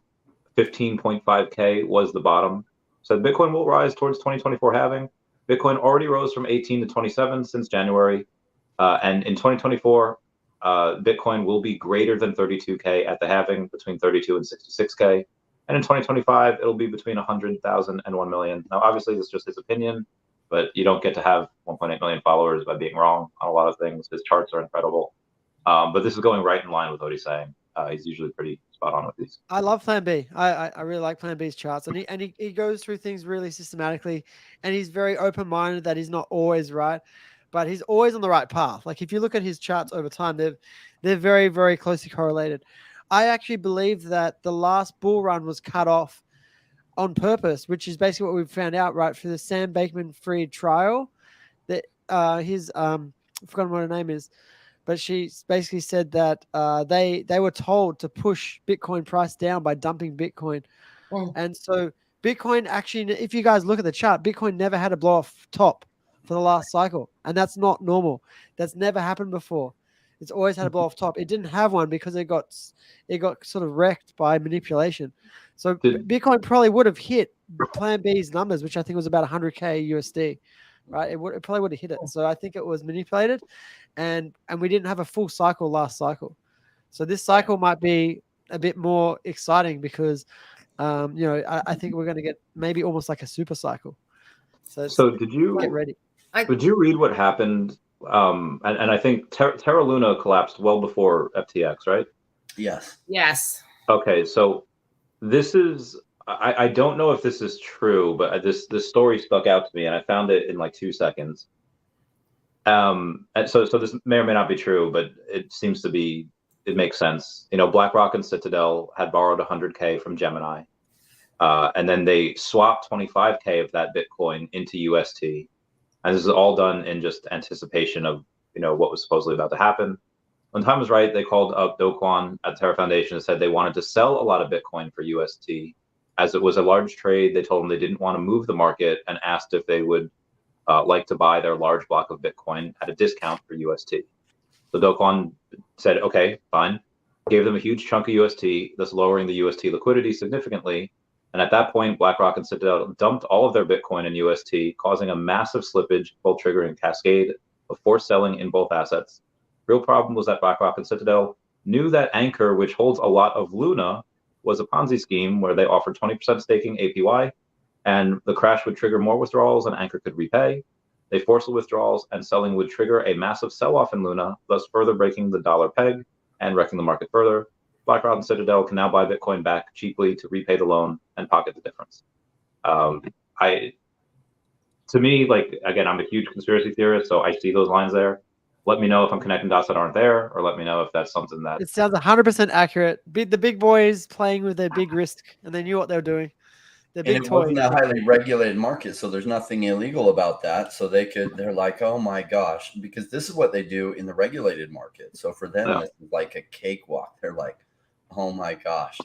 15.5K was the bottom. So Bitcoin will rise towards 2024 halving. Bitcoin already rose from 18 to 27 since January. And in 2024, Bitcoin will be greater than 32K at the halving, between 32 and 66K. And in 2025, it'll be between 100,000 and 1 million. Now, obviously, this is just his opinion, but you don't get to have 1.8 million followers by being wrong on a lot of things. His charts are incredible. But this is going right in line with what he's saying. He's usually pretty spot on with these. I love Plan B. I really like Plan B's charts, and he goes through things really systematically, and he's very open minded that he's not always right, but he's always on the right path. Like if you look at his charts over time, they're very, very closely correlated. I actually believe that the last bull run was cut off on purpose, which is basically what we've found out right through the Sam Bankman-Fried trial. That his I've forgotten what her name is. But she basically said that they were told to push Bitcoin price down by dumping Bitcoin. And so Bitcoin actually, if you guys look at the chart, Bitcoin never had a blow off top for the last cycle. And that's not normal. That's never happened before. It's always had a blow off top. It didn't have one because it got sort of wrecked by manipulation. So Bitcoin probably would have hit Plan B's numbers, which I think was about 100K USD. Right, it probably would have hit it. So I think it was manipulated, and we didn't have a full cycle last cycle. So this cycle might be a bit more exciting because, I think we're going to get maybe almost like a super cycle. So did you get ready? Did you read what happened? And I think Terra Luna collapsed well before FTX, right? Yes. Yes. Okay, so this is. I don't know if this is true, but this story stuck out to me, and I found it in like 2 seconds. And so this may or may not be true, but it seems to be. It makes sense. You know, BlackRock and Citadel had borrowed 100K from Gemini, and then they swapped 25K of that Bitcoin into UST, and this is all done in just anticipation of what was supposedly about to happen. When time was right, they called up Do Kwon at the Terra Foundation and said they wanted to sell a lot of Bitcoin for UST. As it was a large trade, they told them they didn't want to move the market and asked if they would like to buy their large block of Bitcoin at a discount for UST. So Do Kwon said, okay, fine. Gave them a huge chunk of UST, thus lowering the UST liquidity significantly. And at that point, BlackRock and Citadel dumped all of their Bitcoin in UST, causing a massive slippage, both triggering a cascade of forced selling in both assets. Real problem was that BlackRock and Citadel knew that Anchor, which holds a lot of Luna, was a Ponzi scheme where they offered 20% staking APY, and the crash would trigger more withdrawals and Anchor could repay. They forced the withdrawals, and selling would trigger a massive sell-off in Luna, thus further breaking the dollar peg and wrecking the market further. BlackRock and Citadel can now buy Bitcoin back cheaply to repay the loan and pocket the difference. To me, like, again, I'm a huge conspiracy theorist, so I see those lines there. Let me know if I'm connecting dots that aren't there, or let me know if that's something that... It sounds 100% accurate. The big boys playing with their big risk, and they knew what they were doing. The big it wasn't toys. a highly regulated market, so there's nothing illegal about that. So they're like, oh my gosh, because this is what they do in the regulated market. So for them, This is like a cakewalk. They're like, oh my gosh.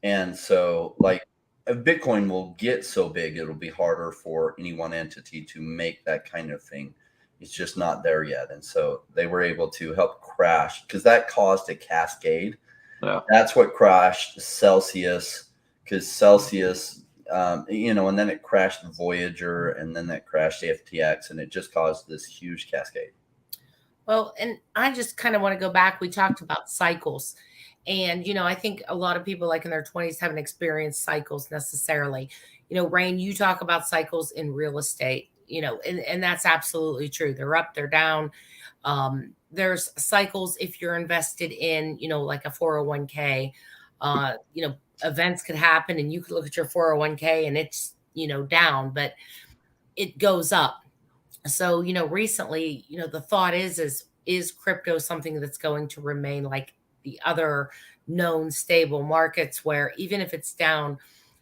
And so like Bitcoin will get so big, it'll be harder for any one entity to make that kind of thing. It's just not there yet. And so they were able to help crash, because that caused a cascade. Yeah. That's what crashed Celsius, because Celsius, and then it crashed Voyager, and then that crashed FTX, and it just caused this huge cascade. Well, and I just kind of want to go back. We talked about cycles. And, I think a lot of people like in their 20s haven't experienced cycles necessarily. Rain, you talk about cycles in real estate, and that's absolutely true. They're up, they're down. There's cycles if you're invested in, like a 401k, events could happen and you could look at your 401k and it's, down, but it goes up. So, recently, the thought is crypto something that's going to remain like the other known stable markets, where even if it's down,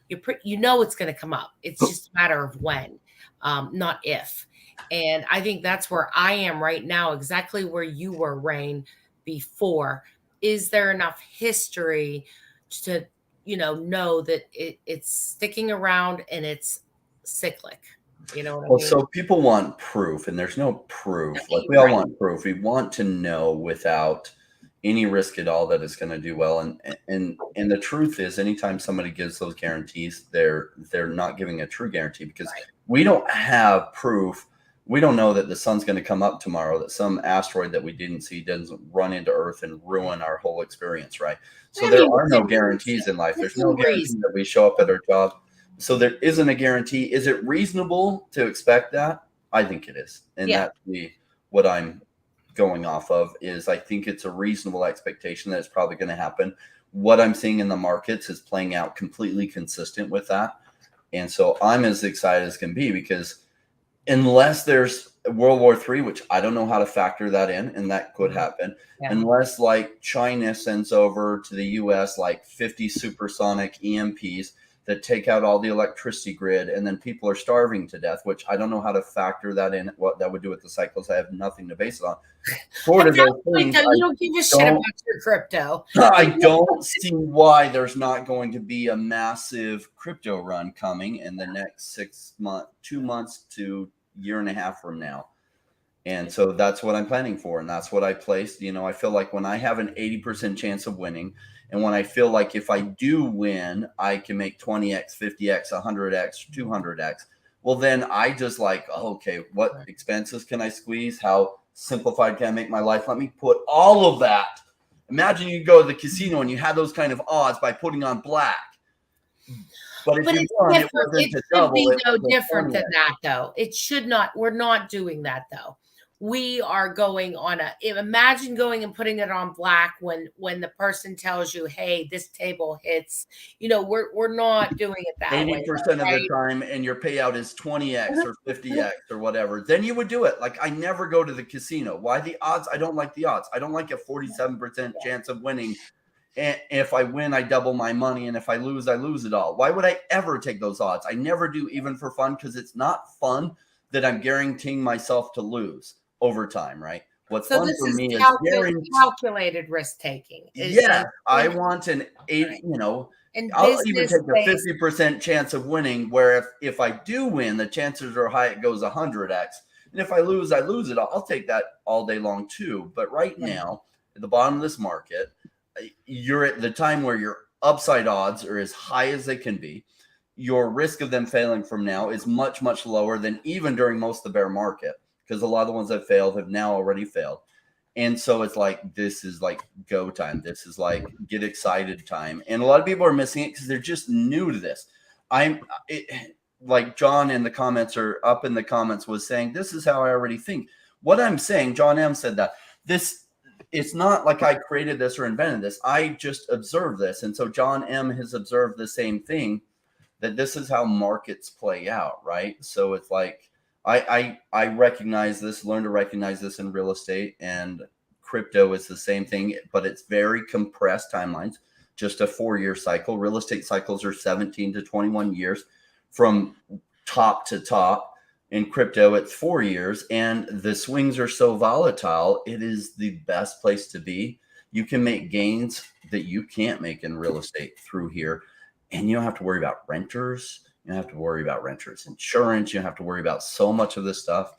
it's going to come up. It's just a matter of when, not if. And I think that's where I am right now, exactly where you were, Rain, before. Is there enough history to, know that it's sticking around and it's cyclic? You know what I mean? So people want proof, and there's no proof. Like, we all want proof. We want to know without any risk at all that it's going to do well. And the truth is, anytime somebody gives those guarantees, they're not giving a true guarantee, because we don't have proof. We don't know that the sun's going to come up tomorrow, that some asteroid that we didn't see doesn't run into Earth and ruin our whole experience, right? So there are no guarantees in life. There's no guarantee that we show up at our job. So there isn't a guarantee. Is it reasonable to expect that? I think it is. And that's what I'm going off of, is I think it's a reasonable expectation that it's probably going to happen. What I'm seeing in the markets is playing out completely consistent with that. And so I'm as excited as can be, because unless there's World War III, which I don't know how to factor that in, and that could happen, unless like China sends over to the US like 50 supersonic EMPs that take out all the electricity grid, and then people are starving to death, which I don't know how to factor that in, what that would do with the cycles. I have nothing to base it on. Short of those things, you don't give a shit about your crypto. I don't see why there's not going to be a massive crypto run coming in the next 6 months, 2 months to year and a half from now. And so that's what I'm planning for. And that's what I placed. I feel like when I have an 80% chance of winning, and when I feel like if I do win, I can make 20x, 50x, 100x, 200x. Well, then I just like, okay, what expenses can I squeeze? How simplified can I make my life? Let me put all of that. Imagine you go to the casino and you had those kind of odds by putting on black. But if you won, it should be no different than that, though. It should not. We're not doing that, though. We are going on imagine going and putting it on black when the person tells you, hey, this table hits, we're not doing it that 80% way. 80% of the time, and your payout is 20x or 50x or whatever, then you would do it. Like, I never go to the casino. Why the odds? I don't like the odds. I don't like a 47% chance of winning. And if I win, I double my money. And if I lose it all. Why would I ever take those odds? I never do, even for fun, because it's not fun that I'm guaranteeing myself to lose over time, right? What's fun for me is calculated risk taking. I want an 8, I'll even take a 50% chance of winning, where if I do win, the chances are high it goes 100x. And if I lose it. I'll take that all day long too. But right now, at the bottom of this market, you're at the time where your upside odds are as high as they can be. Your risk of them failing from now is much, much lower than even during most of the bear market, because a lot of the ones that failed have now already failed. And so it's like, this is like go time. This is like get excited time. And a lot of people are missing it because they're just new to this. Like John in the comments, or up in the comments, was saying, this is how I already think. What I'm saying, John M said that it's not like I created this or invented this. I just observed this. And so John M has observed the same thing, that this is how markets play out, right? So it's like, I recognize this, learn to recognize this in real estate, and crypto is the same thing, but it's very compressed timelines, just a 4-year cycle. Real estate cycles are 17 to 21 years from top to top. In crypto, it's 4 years, and the swings are so volatile. It is the best place to be. You can make gains that you can't make in real estate through here. and you don't have to worry about renters. You don't have to worry about renters insurance. You don't have to worry about so much of this stuff.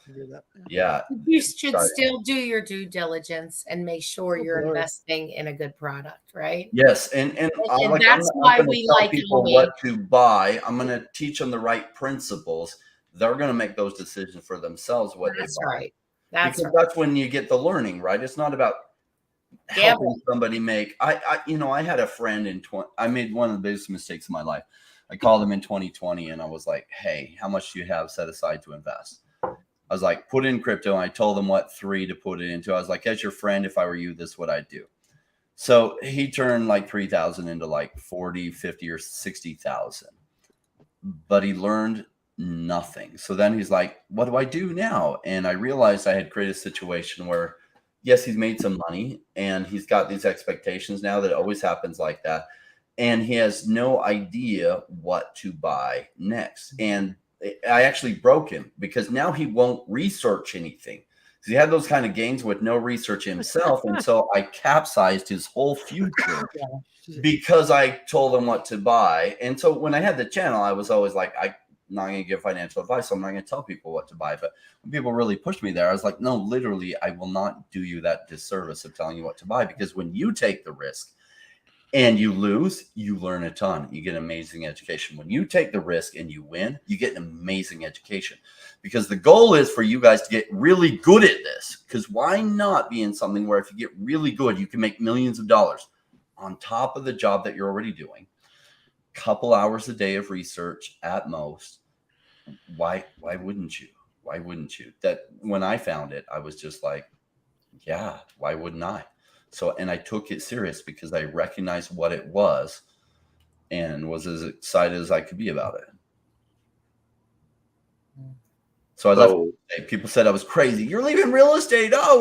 Yeah. You should still do your due diligence and make sure you're investing in a good product, right? Yes, and that's why we like people what to buy. I'm going to teach them the right principles. They're going to make those decisions for themselves. That's right. That's when you get the learning, right? It's not about helping somebody make. I had a friend I made one of the biggest mistakes of my life. I called him in 2020 and I was like, hey, how much do you have set aside to invest? I was like, put in crypto. And I told him what 3 to put it into. I was like, as your friend, if I were you, this is what I'd do. So he turned like 3,000 into like 40, 50 or 60,000, but he learned nothing. So then he's like, what do I do now? And I realized I had created a situation where, yes, he's made some money and he's got these expectations now that it always happens like that. And he has no idea what to buy next. And I actually broke him because now he won't research anything. He had those kind of gains with no research himself. And so I capsized his whole future because I told him what to buy. And so when I had the channel, I was always like, I'm not going to give financial advice. So I'm not going to tell people what to buy. But when people really pushed me there, I was like, no, literally, I will not do you that disservice of telling you what to buy. Because when you take the risk and you lose, you learn a ton. You get amazing education. When you take the risk and you win, you get an amazing education. Because the goal is for you guys to get really good at this. Because why not be in something where if you get really good, you can make millions of dollars on top of the job that you're already doing. Couple hours a day of research at most. Why wouldn't you? Why wouldn't you? That when I found it, I was just like, yeah, why wouldn't I? So, and I took it serious because I recognized what it was and was as excited as I could be about it. So I left. People said I was crazy. You're leaving real estate. Oh,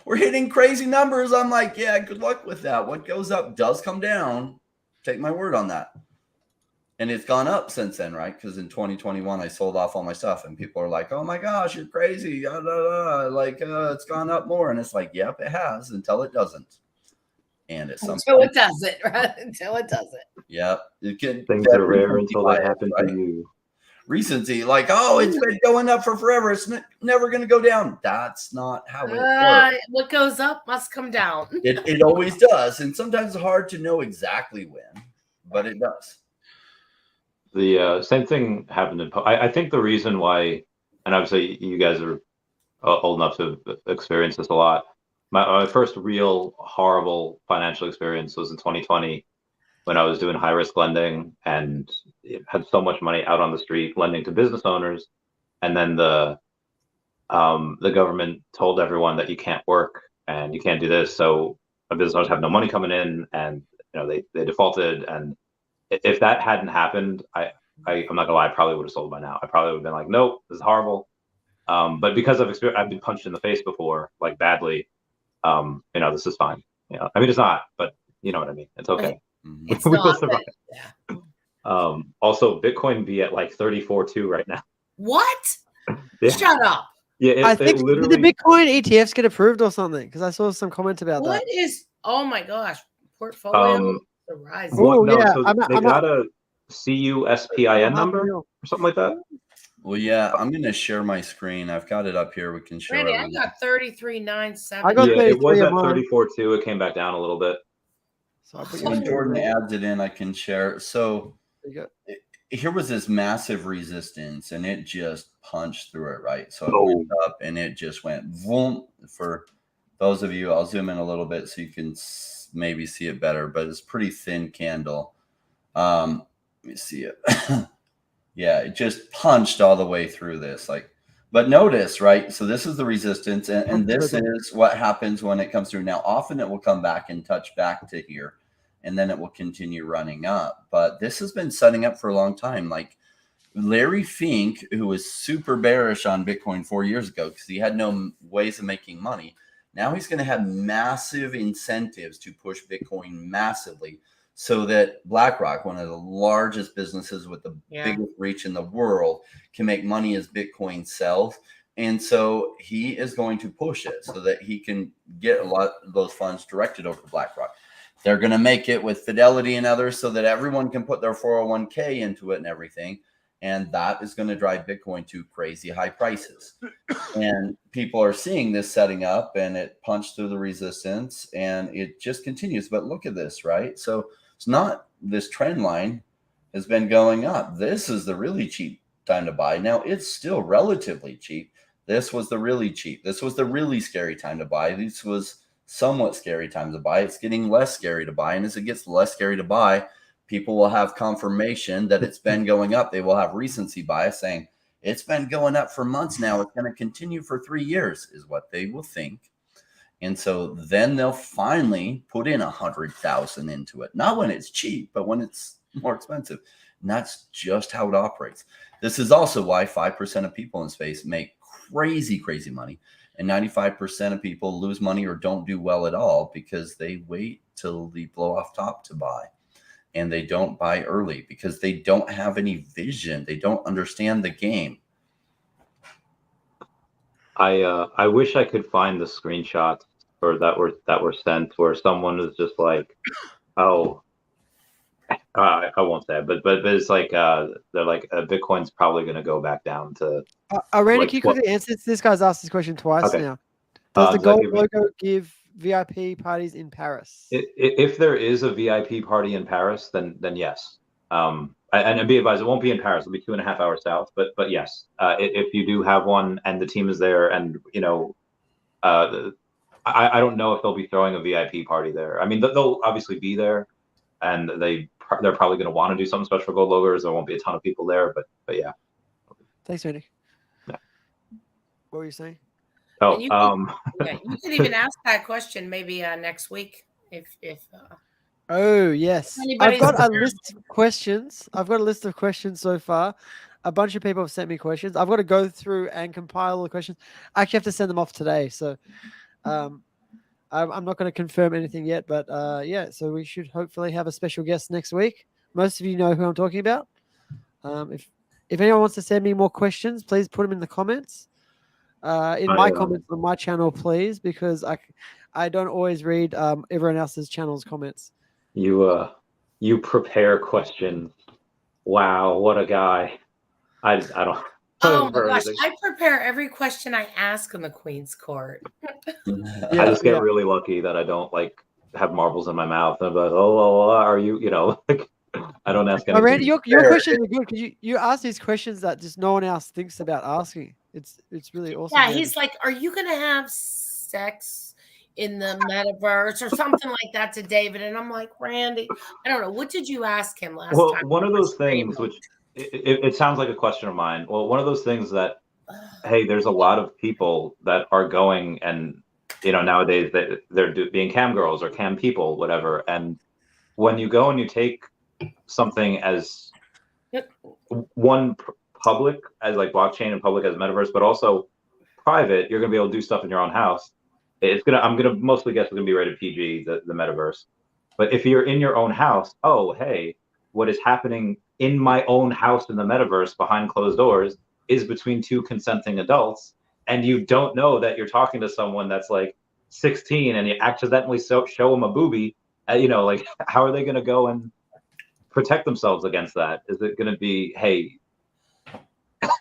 we're hitting crazy numbers. I'm like, yeah, good luck with that. What goes up does come down. Take my word on that. And it's gone up since then, right? Because in 2021, I sold off all my stuff, and people are like, "Oh my gosh, you're crazy!" It's gone up more, and it's like, "Yep, it has," until it doesn't. And it's until it doesn't, right? Until it doesn't. Yep, things are rare until they happen to you. Recency, like, oh, it's been going up for forever. It's never going to go down. That's not how it works. What goes up must come down. It always does, and sometimes it's hard to know exactly when, but it does. The same thing happened in. I think the reason why, and obviously you guys are old enough to experience this a lot. My first real horrible financial experience was in 2020 when I was doing high risk lending and had so much money out on the street lending to business owners, and then the government told everyone that you can't work and you can't do this, so business owners have no money coming in, and they defaulted. And if that hadn't happened, I'm not gonna lie, I probably would have sold by now. I probably would have been like, nope, this is horrible. But because I've been punched in the face before, like badly, this is fine. I mean, it's not, but you know what I mean. It's okay. It's not. Yeah. Also, Bitcoin be at like 34.2 right now. What? Yeah. Shut up. Yeah, I think did the Bitcoin ETFs get approved or something? Because I saw some comments about that. What is? Oh my gosh, portfolio. They got a CUSPIN number or something like that. Well, yeah, I'm gonna share my screen. I've got it up here. We can share. Randy, I got 33.97. I got it was at 34.2. It came back down a little bit. So when Jordan adds it in, I can share. So here was this massive resistance, and it just punched through it, right? So it went up, and it just went boom. For those of you, I'll zoom in a little bit so you can maybe see it better, but it's pretty thin candle. Let me see it. Yeah, it just punched all the way through this. But notice, right? So this is the resistance, and this is what happens when it comes through. Now, often it will come back and touch back to here, and then it will continue running up. But this has been setting up for a long time. Like Larry Fink, who was super bearish on Bitcoin 4 years ago because he had no ways of making money. Now he's going to have massive incentives to push Bitcoin massively so that BlackRock, one of the largest businesses with the biggest reach in the world, can make money as Bitcoin sells. And so he is going to push it so that he can get a lot of those funds directed over to BlackRock. They're going to make it with Fidelity and others so that everyone can put their 401k into it and everything. And that is going to drive Bitcoin to crazy high prices. And people are seeing this setting up, and it punched through the resistance, and it just continues. But look at this, right? So it's not this trend line has been going up. This is the really cheap time to buy. Now it's still relatively cheap. This was the really cheap. This was the really scary time to buy. This was somewhat scary time to buy. It's getting less scary to buy. And as it gets less scary to buy, people will have confirmation that it's been going up. They will have recency bias saying, it's been going up for months now. It's going to continue for 3 years is what they will think. And so then they'll finally put in 100,000 into it. Not when it's cheap, but when it's more expensive. And that's just how it operates. This is also why 5% of people in space make crazy, crazy money. And 95% of people lose money or don't do well at all because they wait till the blow off top to buy. And they don't buy early because they don't have any vision. They don't understand the game. I wish I could find the screenshots or that were sent where someone was just like, oh, I won't say it, but it's like they're like Bitcoin's probably going to go back down to. Randy, like, can you quickly answer this? This guy's asked this question twice Okay. now. Does the gold give logo give VIP parties in Paris? If there is a VIP party in Paris, then yes. And be advised, it won't be in Paris. It'll be 2.5 hours south. But yes, if you do have one and the team is there, and I don't know if they'll be throwing a VIP party there. I mean, they'll obviously be there, and they're probably going to want to do something special for gold loggers. There won't be a ton of people there, but yeah. Thanks, Randy. Yeah. What were you saying? Oh, you could even ask that question maybe next week if. Oh yes, anybody's I've got a there. list of questions. I've got a list of questions so far. A bunch of people have sent me questions. I've got to go through and compile all the questions. I actually have to send them off today, so I'm not going to confirm anything yet. But yeah, so we should hopefully have a special guest next week. Most of you know who I'm talking about. If anyone wants to send me more questions, please put them in the comments. In my comments on my channel, please, because I don't always read everyone else's channel's comments. You prepare questions. Wow, what a guy! I don't. Oh my gosh, I prepare every question I ask in the Queen's Court. I just get really lucky that I don't like have marbles in my mouth and I'm like, oh, well, are you? Like I don't ask anything. Randy, your questions are good because you ask these questions that just no one else thinks about asking. It's really awesome. Yeah, he's like, are you gonna have sex in the metaverse or something like that to David? And I'm like, Randy, I don't know. What did you ask him last time? Well, one of those things, which it sounds like a question of mine. Well, one of those things that, hey, there's a lot of people that are going and, nowadays they're being cam girls or cam people, whatever. And when you go and you take something as one public as like blockchain and public as metaverse, but also private, you're going to be able to do stuff in your own house. I'm going to mostly guess it's going to be rated PG, the metaverse. But if you're in your own house, oh, hey, what is happening in my own house in the metaverse behind closed doors is between two consenting adults. And you don't know that you're talking to someone that's like 16 and you accidentally show them a boobie. Like, how are they going to go and protect themselves against that? Is it going to be, hey,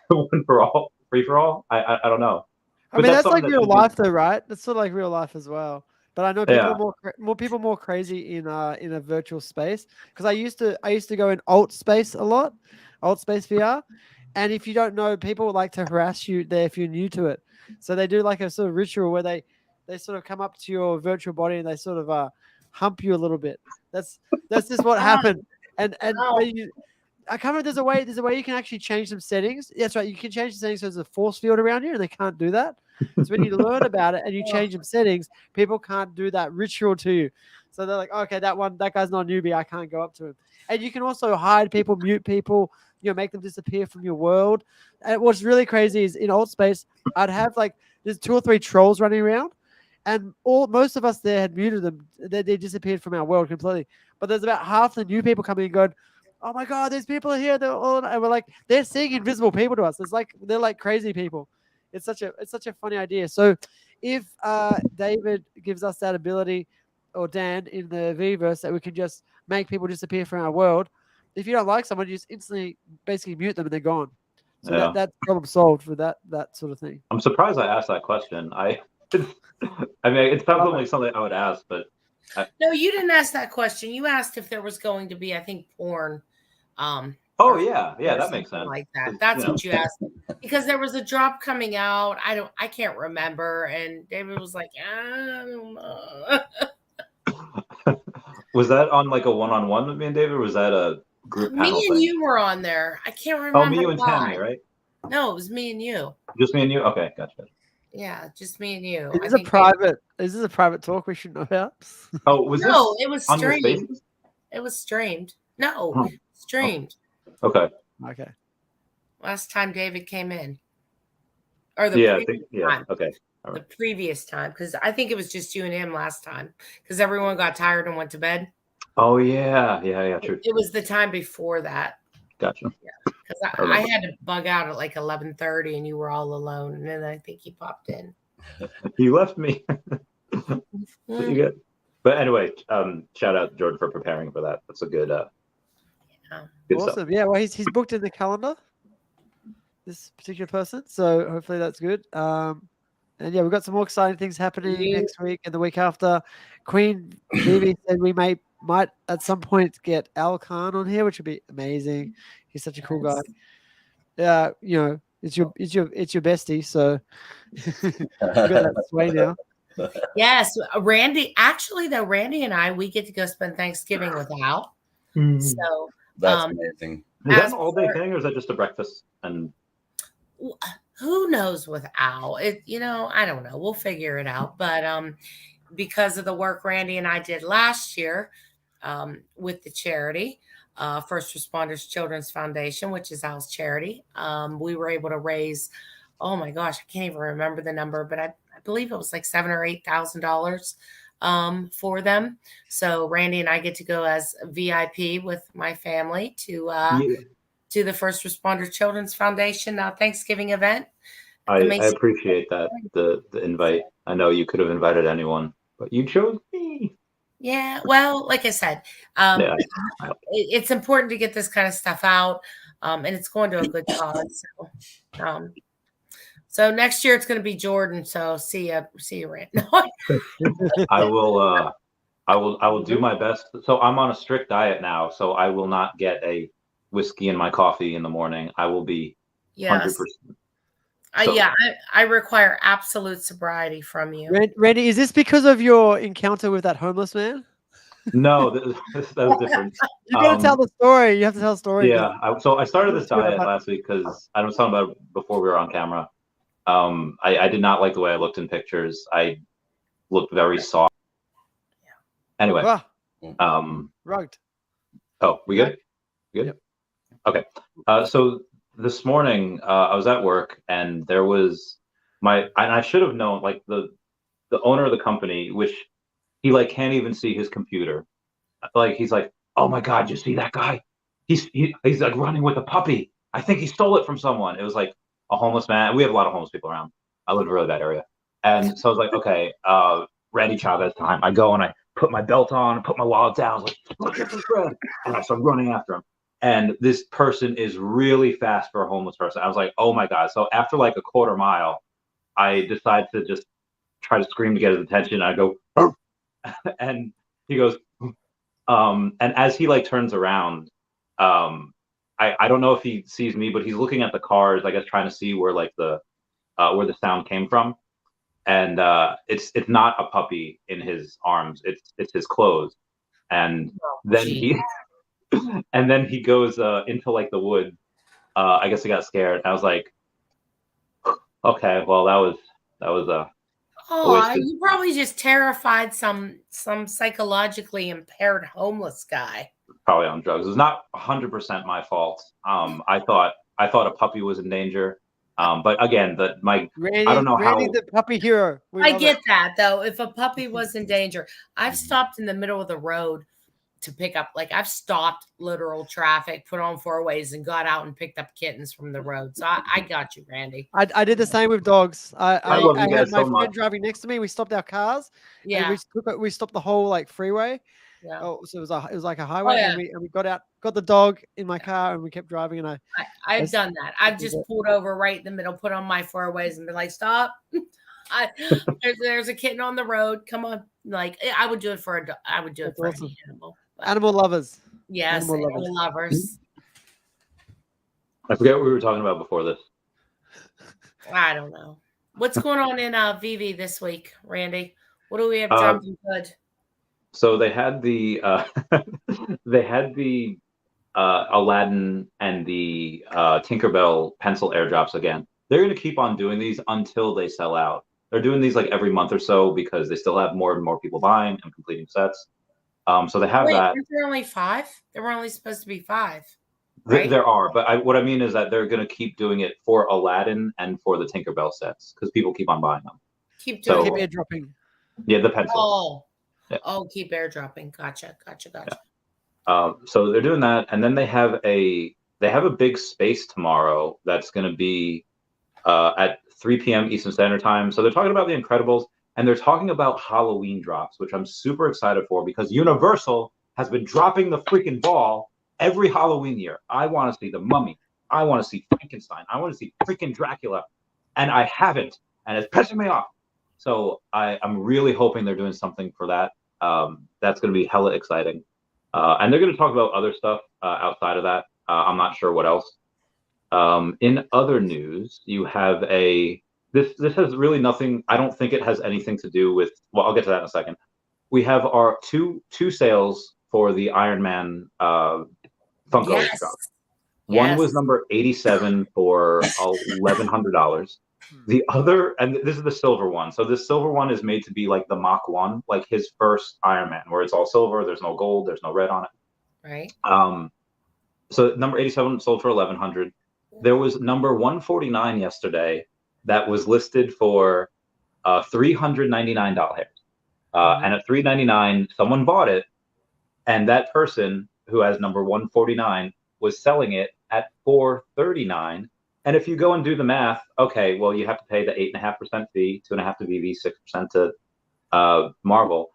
one for all, free for all? I don't know. I mean, that's like real life, though, right? That's sort of like real life as well. But I know people are more crazy in a virtual space because I used to go in alt space a lot, alt space VR, and if you don't know, people like to harass you there if you're new to it. So they do like a sort of ritual where they sort of come up to your virtual body and they sort of hump you a little bit. That's just what happened. And I can't remember. There's a way you can actually change some settings. That's right. You can change the settings so there's a force field around you, and they can't do that. So when you learn about it and you change some settings, people can't do that ritual to you. So they're like, okay, that guy's not a newbie. I can't go up to him. And you can also hide people, mute people, make them disappear from your world. And what's really crazy is in old space, I'd have there's 2 or 3 trolls running around, and most of us there had muted them. They disappeared from our world completely. But there's about half the new people coming and going, oh my God, there's people here. And we're like, they're seeing invisible people to us. They're like crazy people. It's such a funny idea. So if David gives us that ability, or Dan in the Vverse that we can just make people disappear from our world. If you don't like someone, you just instantly basically mute them and they're gone. So Yeah. that's problem solved for that sort of thing. I'm surprised I asked that question. I mean, it sounds like something I would ask, but No, you didn't ask that question. You asked if there was going to be, I think, porn. Oh or yeah, that makes something sense. like that. That's what you asked, because there was a drop coming out. I can't remember, and David was like, I don't know. Was that on like a one-on-one with me and David, or was that a group Me panel and thing? you were on there. I can't remember. Oh, me, you, and why. Tammy, right? No, it was me and you. Just me and you. Okay, gotcha. Yeah, just me and you. Is this a private talk we should know about? Oh, was this it was on your streamed. Spaces? It was streamed. No, Huh. streamed. Okay. Okay. Last time David came in, or the time. Okay. The All right. previous time, because I think it was just you and him last time, because everyone got tired and went to bed. Oh yeah, true. It was the time before that. Gotcha. Yeah, because I had to bug out at like 11:30, and you were all alone, and then I think he popped in. You left me. You good? But anyway, shout out to Jordan for preparing for that. That's a good, good awesome. stuff. Yeah, well, he's booked in the calendar, this particular person. So hopefully that's good. And yeah, we've got some more exciting things happening next week and the week after. Queen Veve said we might at some point get Al Khan on here, which would be amazing. He's such a cool guy. Yeah, it's your bestie, so you got that sway now. Yes, Randy. Actually, though, Randy and I, we get to go spend Thanksgiving with Al. So that's amazing. Is that an all-day thing, or is that just a breakfast? And who knows with Al? I don't know. We'll figure it out. But because of the work Randy and I did last year with the charity, First Responders Children's Foundation, which is Al's charity, we were able to raise, oh my gosh, I can't even remember the number, but I believe it was like $7,000 or $8,000 for them. So Randy and I get to go as VIP with my family to the First Responder Children's Foundation Thanksgiving event. I appreciate that, the invite. I know you could have invited anyone, but you chose me. Yeah, well, like I said, it's important to get this kind of stuff out, and it's going to a good cause. So next year it's going to be Jordan. So see you, Rand. I will do my best. So I'm on a strict diet now, so I will not get a whiskey in my coffee in the morning. I will be 100%. I require absolute sobriety from you. Randy, is this because of your encounter with that homeless man? No, that was different. You got to tell the story. You have to tell the story. Yeah. So I started this diet last week because I was talking about it before we were on camera. I did not like the way I looked in pictures. I looked very soft. Anyway. Rugged. Oh, we good? Good? Yep. Okay. So this morning, I was at work and there was and I should have known, like the owner of the company, which he like can't even see his computer. Like he's like, oh my God, you see that guy? He's like running with a puppy. I think he stole it from someone. It was like a homeless man. We have a lot of homeless people around. I live in a really bad area. And so I was like, okay, Randy Chavez time. I go and I put my belt on, put my wallet down. I was like, look at this red. And I start running after him. And this person is really fast for a homeless person. I was like, oh my God. So after like a quarter mile, I decide to just try to scream to get his attention. I go, "Arr!" And he goes, and as he like turns around, I don't know if he sees me, but he's looking at the cars, I guess, trying to see where like where the sound came from. And it's not a puppy in his arms. It's his clothes. And then he goes into like the woods. I guess he got scared. I was like, okay, well that was you probably just terrified some psychologically impaired homeless guy. Probably on drugs. It's not 100% my fault. I thought a puppy was in danger. But again, Randy, I don't know Randy, the puppy hero. I get that though. If a puppy was in danger, I've stopped in the middle of the road to pick up. Like I've stopped literal traffic, put on four-ways, and got out and picked up kittens from the road. So I got you, Randy. I did the same with dogs. I love you I guys had my so friend much. driving next to me. We stopped our cars. Yeah. And we stopped the whole like freeway. Yeah. Oh, so it was like a highway, yeah. and we got the dog in my car, and we kept driving. And I've done that. I've just pulled over right in the middle, put on my four-ways, and been like, "Stop! There's a kitten on the road. Come on!" Like I would do it for I would do it for awesome. any animal. Animal lovers. Yes, animal lovers. I forget what we were talking about before this. I don't know. What's going on in Veve this week, Randy? What do we have jumping good? So they had the Aladdin and the Tinkerbell pencil airdrops again. They're going to keep on doing these until they sell out. They're doing these like every month or so because they still have more and more people buying and completing sets. So they have that. There only 5? There were only supposed to be 5. Right? There are, but what I mean is that they're going to keep doing it for Aladdin and for the Tinkerbell sets because people keep on buying them. Keep airdropping. Yeah, the pencil. Keep airdropping. Gotcha. Yeah. So they're doing that, and then they have a big space tomorrow that's going to be at 3 p.m. Eastern Standard Time. So they're talking about The Incredibles, and they're talking about Halloween drops, which I'm super excited for because Universal has been dropping the freaking ball every Halloween year. I want to see The Mummy. I want to see Frankenstein. I want to see freaking Dracula, and I haven't, and it's pissing me off. So I'm really hoping they're doing something for that. That's going to be hella exciting. And they're going to talk about other stuff outside of that. I'm not sure what else. In other news, you have this has really nothing. I don't think it has anything to do with. Well, I'll get to that in a second. We have our two sales for the Iron Man Funko shop. One was number 87 for $1,100. The other, and this is the silver one. So this silver one is made to be like the Mach 1, like his first Iron Man, where it's all silver. There's no gold. There's no red on it. Right. So number 87 sold for $1,100. There was number 149 yesterday that was listed for $399. And at $399, someone bought it, and that person who has number 149 was selling it at $439. And if you go and do the math, okay, well, you have to pay the 8.5% fee, 2.5% to VV, 6% to Marvel.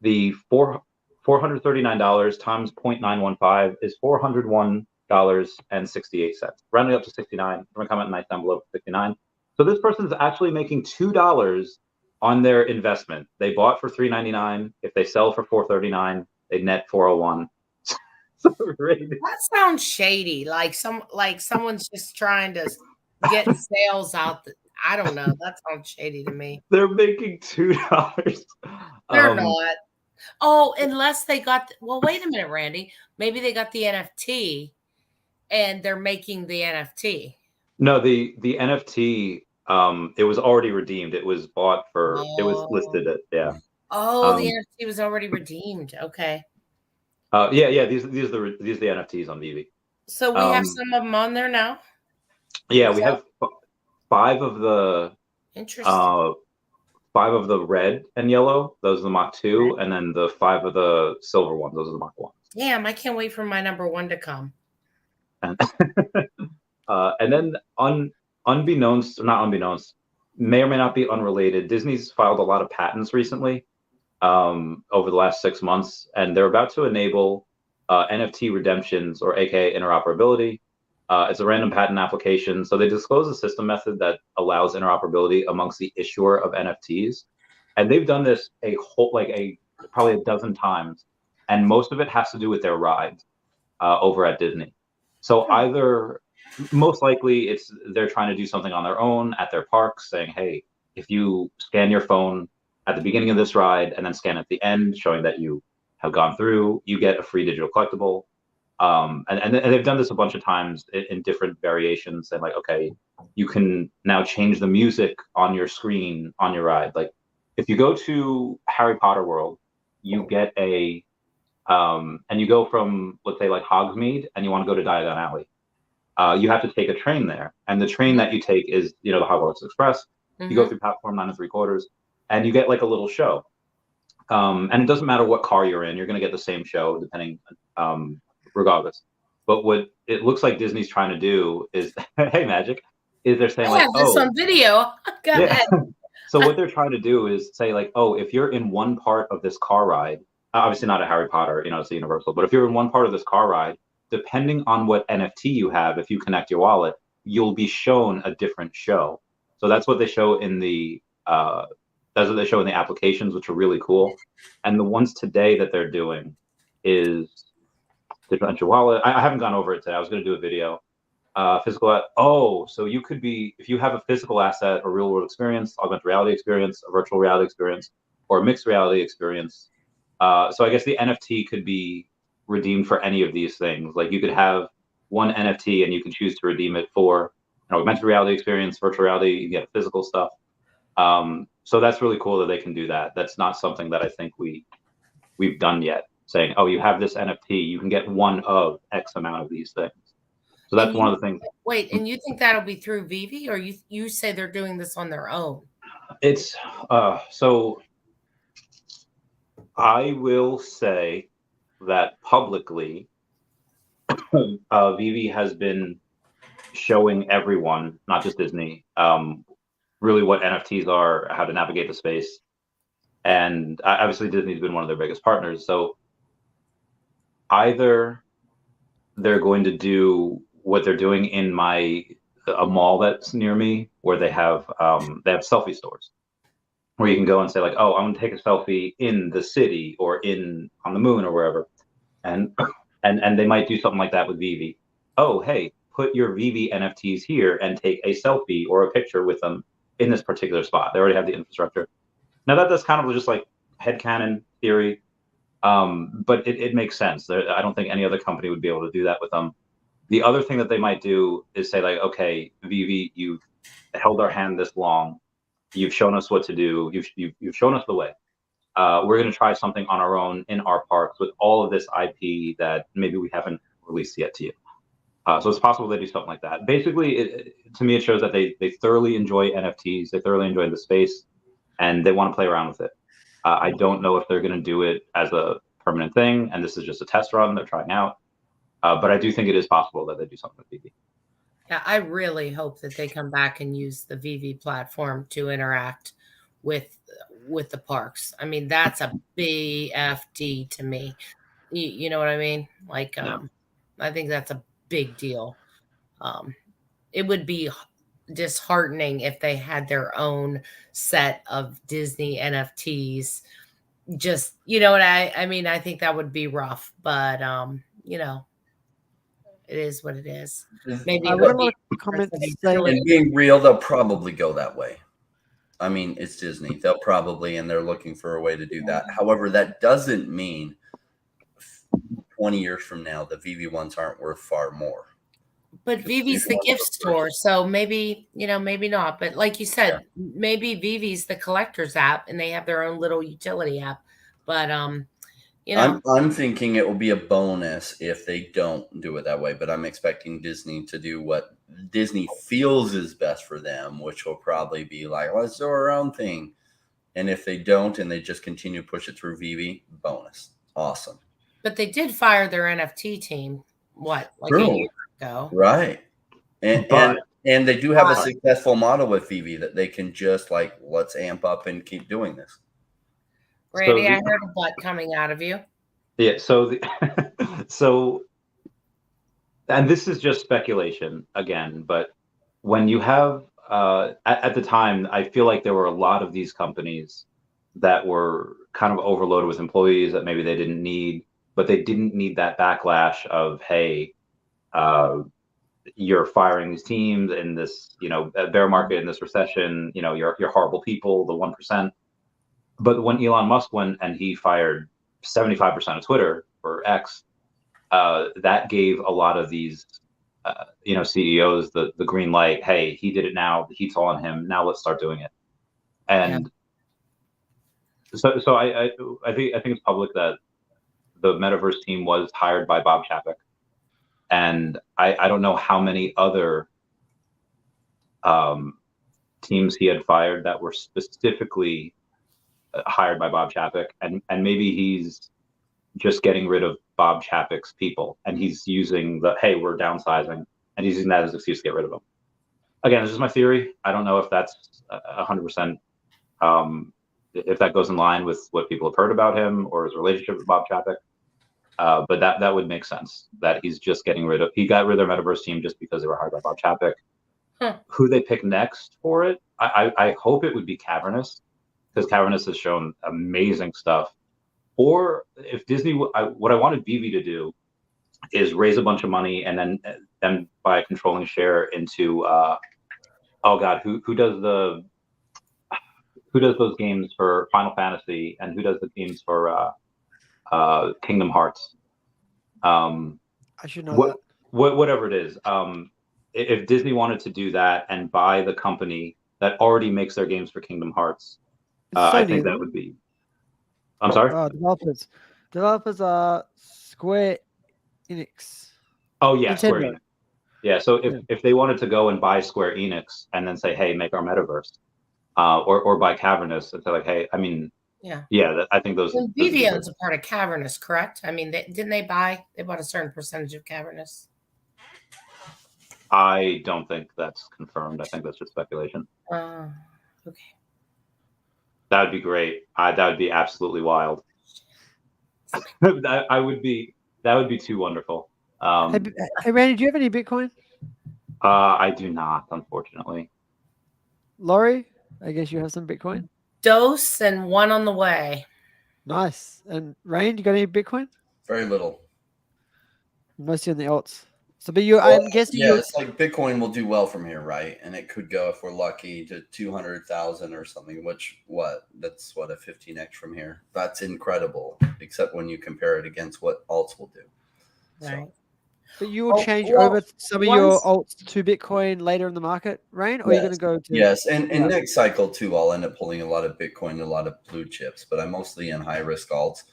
The $439 times 0.915 is $401.68. Rounding up to 69. I'm gonna comment nice down below 69. So this person's actually making $2 on their investment. They bought for $399. If they sell for $439, they net $401. That sounds shady. Like someone's just trying to get sales out. I don't know. That sounds shady to me. They're making $2. They're not. Oh, unless they got. Well, wait a minute, Randy. Maybe they got the NFT, and they're making the NFT. No, the NFT. It was already redeemed. It was bought for. It was listed at Oh, the NFT was already redeemed. Okay. Yeah. These are the NFTs on Veve. So we have some of them on there now. Yeah, we have 5 of the. Interesting. 5 of the red and yellow. Those are the Mach 2, and then the 5 of the silver ones. Those are the Mach 1s. Damn, I can't wait for my number 1 to come. And then unbeknownst, may or may not be unrelated, Disney's filed a lot of patents recently over the last 6 months, and they're about to enable NFT redemptions, or aka interoperability. It's a random patent application. So they disclose a system method that allows interoperability amongst the issuer of NFTs. And they've done this probably a dozen times. And most of it has to do with their rides over at Disney. So either, most likely, they're trying to do something on their own at their parks, saying, hey, if you scan your phone at the beginning of this ride and then scan at the end, showing that you have gone through, you get a free digital collectible. And they've done this a bunch of times in different variations. And like, okay, you can now change the music on your screen on your ride. Like, if you go to Harry Potter World, you get and you go from, let's say, like Hogsmeade, and you want to go to Diagon Alley. You have to take a train there, and the train that you take is, the Hogwarts Express. You go through platform 9 3/4, and you get like a little show. And it doesn't matter what car you're in, you're going to get the same show depending, regardless. But what it looks like Disney's trying to do is, hey, Magic, is they're saying I like, have this on video. Go yeah. ahead. So what they're trying to do is say like, oh, if you're in one part of this car ride, obviously not a Harry Potter, it's a Universal, but if you're in one part of this car ride, depending on what NFT you have, if you connect your wallet, you'll be shown a different show. So that's what they show in the applications, which are really cool. And the ones today that they're doing is different your wallet. I haven't gone over it today. I was going to do a video. Physical. So you could be, if you have a physical asset, a real world experience, augmented reality experience, a virtual reality experience, or a mixed reality experience. So I guess the NFT could be redeemed for any of these things. Like you could have one NFT and you can choose to redeem it for an augmented reality experience, virtual reality, you get physical stuff. So that's really cool that they can do that. That's not something that I think we've done yet. Saying, oh, you have this NFT, you can get one of X amount of these things. So that's one of the things. Wait, and you think that'll be through Veve, or you say they're doing this on their own? It's so I will say that publicly, Veve has been showing everyone, not just Disney, really what NFTs are, how to navigate the space. And obviously Disney's been one of their biggest partners. So either they're going to do what they're doing in a mall that's near me, where they have selfie stores, where you can go and say like, oh, I'm gonna take a selfie in the city or on the moon or wherever, and they might do something like that with Veve. Oh, hey, put your Veve NFTs here and take a selfie or a picture with them in this particular spot. They already have the infrastructure. Now that's kind of just like headcanon theory, but it makes sense. I don't think any other company would be able to do that with them. The other thing that they might do is say like, okay, Veve, you've held our hand this long. You've shown us what to do. You've shown us the way. We're going to try something on our own in our parks with all of this IP that maybe we haven't released yet to you. So it's possible they do something like that. Basically, to me, it shows that they thoroughly enjoy NFTs. They thoroughly enjoy the space, and they want to play around with it. I don't know if they're going to do it as a permanent thing, and this is just a test run they're trying out. But I do think it is possible that they do something with Veve. Yeah, I really hope that they come back and use the Veve platform to interact with the parks. I mean, that's a BFD to me. You know what I mean? Like, I think that's a big deal. It would be disheartening if they had their own set of Disney NFTs. Just, you know what I mean? I think that would be rough, but it is what it is. Maybe we got a lot of comments saying, and being real, they'll probably go that way. I mean, it's Disney. They'll probably, and they're looking for a way to do that. However, that doesn't mean 20 years from now, the Veve ones aren't worth far more. But Vivi's the gift store, so maybe, maybe not. But like you said, maybe Vivi's the collector's app, and they have their own little utility app. But I'm thinking it will be a bonus if they don't do it that way. But I'm expecting Disney to do what Disney feels is best for them, which will probably be like, let's do our own thing. And if they don't, and they just continue to push it through Veve, bonus, awesome. But they did fire their NFT team. What, like True. a year ago? Right. And they do have a successful model with Veve that they can just like, let's amp up and keep doing this. Randy, I heard a butt coming out of you. Yeah. So and this is just speculation again, but when you have at the time, I feel like there were a lot of these companies that were kind of overloaded with employees that maybe they didn't need, but they didn't need that backlash of, hey, you're firing these teams in this, bear market, in this recession, you're horrible people, the 1%. But when Elon Musk went and he fired 75% of Twitter or X, that gave a lot of these, CEOs the green light. Hey, he did it now. The heat's all on him. Now let's start doing it. And so I think it's public that the Metaverse team was hired by Bob Chapek, and I don't know how many other teams he had fired that were specifically hired by Bob Chapek, and maybe he's just getting rid of Bob Chapek's people, and he's using hey, we're downsizing, and he's using that as an excuse to get rid of them. Again, this is my theory. I don't know if that's 100%. If that goes in line with what people have heard about him or his relationship with Bob Chapek. But that would make sense, that he got rid of their metaverse team just because they were hired by Bob Chapek. Who they pick next for it, I hope it would be Cavernous, because Cavernous has shown amazing stuff. Or if Disney, what I wanted Veve to do is raise a bunch of money and then buy a controlling share into who does those games for Final Fantasy, and who does the games for Kingdom Hearts? I should know that. Whatever it is. If Disney wanted to do that and buy the company that already makes their games for Kingdom Hearts, I think that would be. I'm sorry? Developers are Square Enix. Oh, yeah, Nintendo. Square Enix. Yeah, so if they wanted to go and buy Square Enix and then say, hey, make our metaverse, or buy Cavernous and say, like, hey, I mean, I think those. Well, Veve owns a part of Cavernous, correct? I mean, they bought a certain percentage of Cavernous? I don't think that's confirmed. I think that's just speculation. Okay. That would be great. That would be absolutely wild. That would be too wonderful. Hey, Randy, do you have any Bitcoin? I do not, unfortunately. Laurie, I guess you have some Bitcoin. Dose and one on the way. Nice. And Rain, you got any Bitcoin? Very little. Mostly on the alts. So, but I'm guessing. Yeah, it's like Bitcoin will do well from here, right? And it could go, if we're lucky, to 200,000 or something. That's what, a 15x from here. That's incredible, except when you compare it against what alts will do. Right. So. But you will change over some of your alts to Bitcoin later in the market, Rain, or are you going to go to? Yes, and next cycle too, I'll end up pulling a lot of Bitcoin and a lot of blue chips, but I'm mostly in high risk alts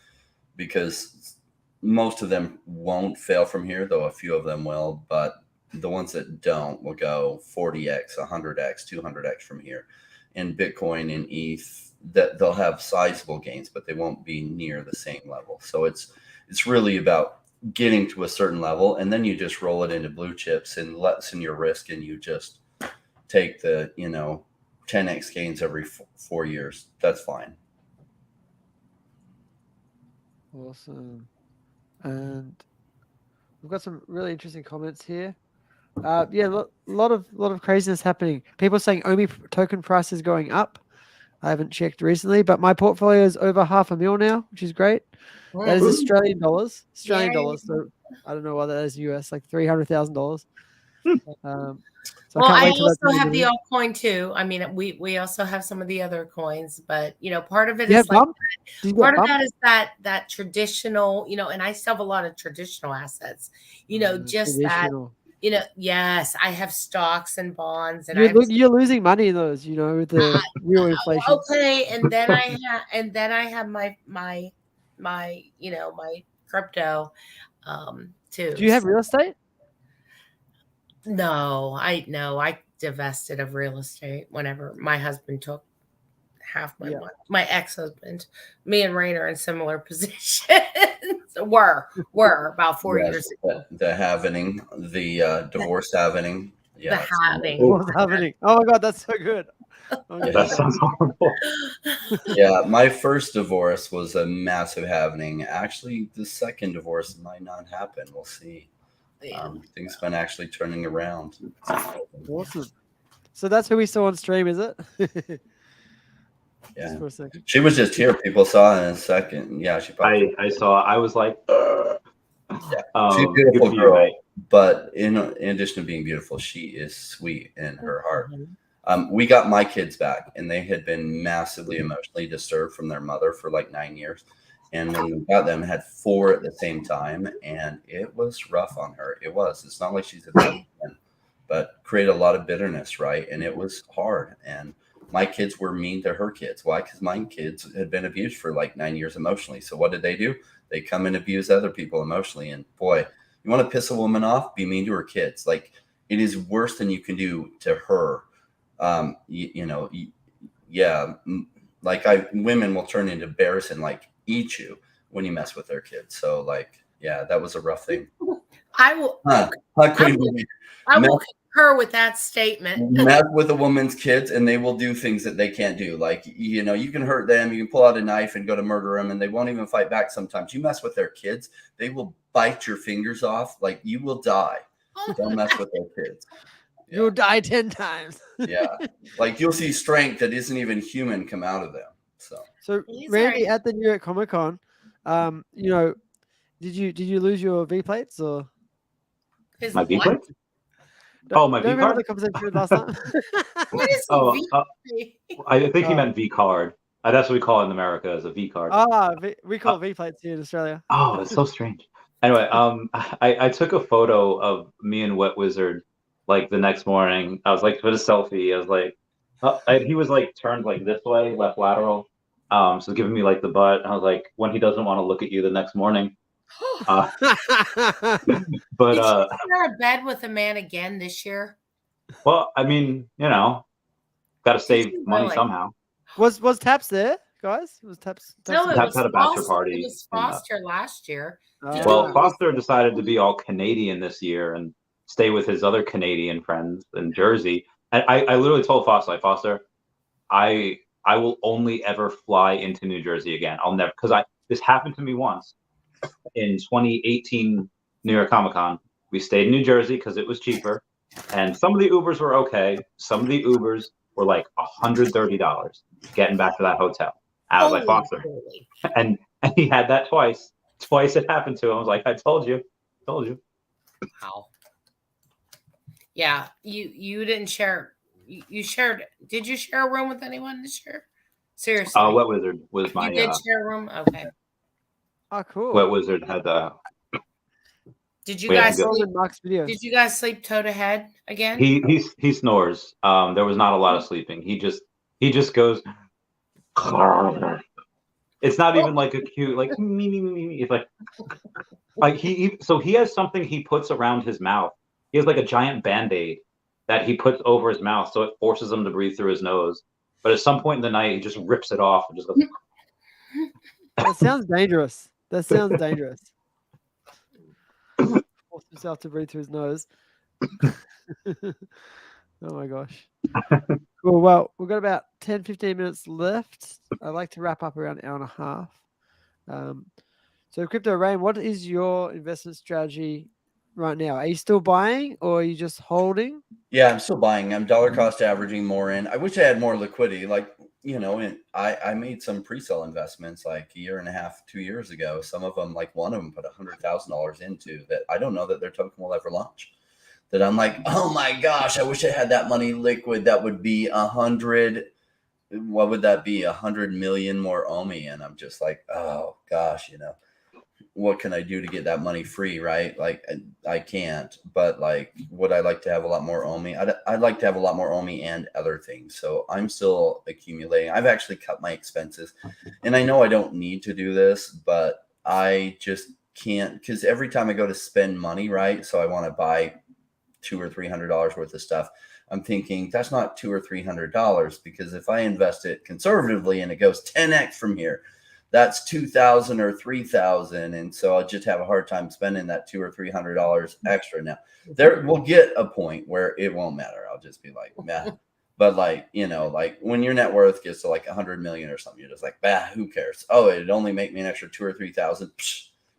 because most of them won't fail from here, though a few of them will. But the ones that don't will go 40x, 100x, 200x from here. And Bitcoin and ETH, that they'll have sizable gains, but they won't be near the same level. So it's really about getting to a certain level, and then you just roll it into blue chips and lessen your risk, and you just take the 10x gains every 4 years. That's fine. Awesome. And we've got some really interesting comments here. A lot of craziness happening. People saying OMI token price is going up. I haven't checked recently, but my portfolio is over $500,000 now, which is great. That is Australian dollars. So I don't know what that is in US, like $300,000. So I also have the altcoin too. I mean, we also have some of the other coins, but part of it is that traditional, and I still have a lot of traditional assets. Yes, I have stocks and bonds, and you're losing money in those, with the real inflation. Okay, and then I have my crypto too. Do you have real estate? No, I divested of real estate whenever my husband took half my money. My ex-husband, me and Rain are in similar positions. were about 4 years ago. The halvening, the divorce halvening. Yeah, the halving. Oh my God, that's so good. Okay. That sounds horrible. Yeah, my first divorce was a massive halvening. Actually, the second divorce might not happen. We'll see. Things been actually turning around. Awesome. So that's who we saw on stream, is it? Yeah. She was just here. People saw in a second. Yeah, she probably. I saw. I was like, she's a beautiful girl. But in addition to being beautiful, she is sweet in her heart. We got my kids back, and they had been massively emotionally disturbed from their mother for like 9 years. And when we got them, had 4 at the same time, and it was rough on her. It was. It's not like she's a bad woman, but created a lot of bitterness, right? And it was hard. And my kids were mean to her kids. Why? Because my kids had been abused for like 9 years emotionally. So what did they do? They come and abuse other people emotionally. And boy, you want to piss a woman off? Be mean to her kids. Like, it is worse than you can do to her. Like women will turn into bears and like eat you when you mess with their kids. So like, yeah, that was a rough thing. I will. I will concur with that statement. Mess with a woman's kids, and they will do things that they can't do. Like, you know, you can hurt them, you can pull out a knife and go to murder them, and they won't even fight back. Sometimes you mess with their kids, they will bite your fingers off. Like, you will die. Don't mess with their kids. Yeah. You'll die 10 times. Yeah, like you'll see strength that isn't even human come out of them. So Randy, at the New York Comic Con, you know, did you lose your V plates or my V plates? Oh, my V card. Remember the conversation last time? What is V? I think he meant V card. That's what we call it in America, as a V card. We call it V plates here in Australia. Oh, it's so strange. Anyway, I took a photo of me and Wet Wizard like the next morning. I was like, put a selfie. I was like, he was like turned like this way, left lateral. So giving me like the butt. I was like, when he doesn't want to look at you the next morning. But did you share a bed with a man again this year? Well, I mean, you know, got to save money somehow. Was Taps there, guys? Was Taps? No, Taps had a bachelor party. It was Foster last year. Well, Foster decided to be all Canadian this year and stay with his other Canadian friends in Jersey. And I literally told Foster, I will only ever fly into New Jersey again. I'll never, because this happened to me once in 2018 New York Comic Con. We stayed in New Jersey because it was cheaper, and some of the Ubers were okay. Some of the Ubers were like $130 getting back to that hotel. I was like, Foster, and he had that twice. Twice it happened to him. I was like, I told you. Wow. Yeah, you didn't share. You shared. Did you share a room with anyone this year? Seriously. Wet Wizard was my. You did share a room. Okay. Oh, cool. Wet Wizard had Did you guys sleep toe to head again? He snores. There was not a lot of sleeping. He just goes. It's not even like a cute like me. It's like he has something he puts around his mouth. He has like a giant Band-Aid that he puts over his mouth, so it forces him to breathe through his nose. But at some point in the night, he just rips it off and just goes. That sounds dangerous. Force himself to breathe through his nose. Oh my gosh. Cool. Well, we've got about 10-15 minutes left. I'd like to wrap up around an hour and a half. So Crypto Rain, what is your investment strategy right now? Are you still buying or are you just holding? Yeah, I'm still buying. I'm dollar cost averaging more in. I wish I had more liquidity. Like, you know, and I made some pre-sale investments like a year and a half, 2 years ago. Some of them, like one of them put $100,000 into that. I don't know that their token will ever launch. That I'm like, oh my gosh, I wish I had that money liquid. That would be 100. What would that be? 100 million more OMI. And I'm just like, oh gosh, you know, what can I do to get that money free? Right? Like I can't, but like, would I like to have a lot more OMI? I'd like to have a lot more OMI and other things. So I'm still accumulating. I've actually cut my expenses, and I know I don't need to do this, but I just can't, because every time I go to spend money, right? So I want to buy $200 or $300 worth of stuff. I'm thinking that's not $200 or $300, because if I invest it conservatively and it goes 10x from here, that's $2,000 or $3,000, and so I'll just have a hard time spending that $200 or $300 extra. Now, there will get a point where it won't matter. I'll just be like, nah. But like, you know, like when your net worth gets to like 100 million or something, you're just like, bah, who cares? Oh, it'd only make me an extra 2,000 or 3,000.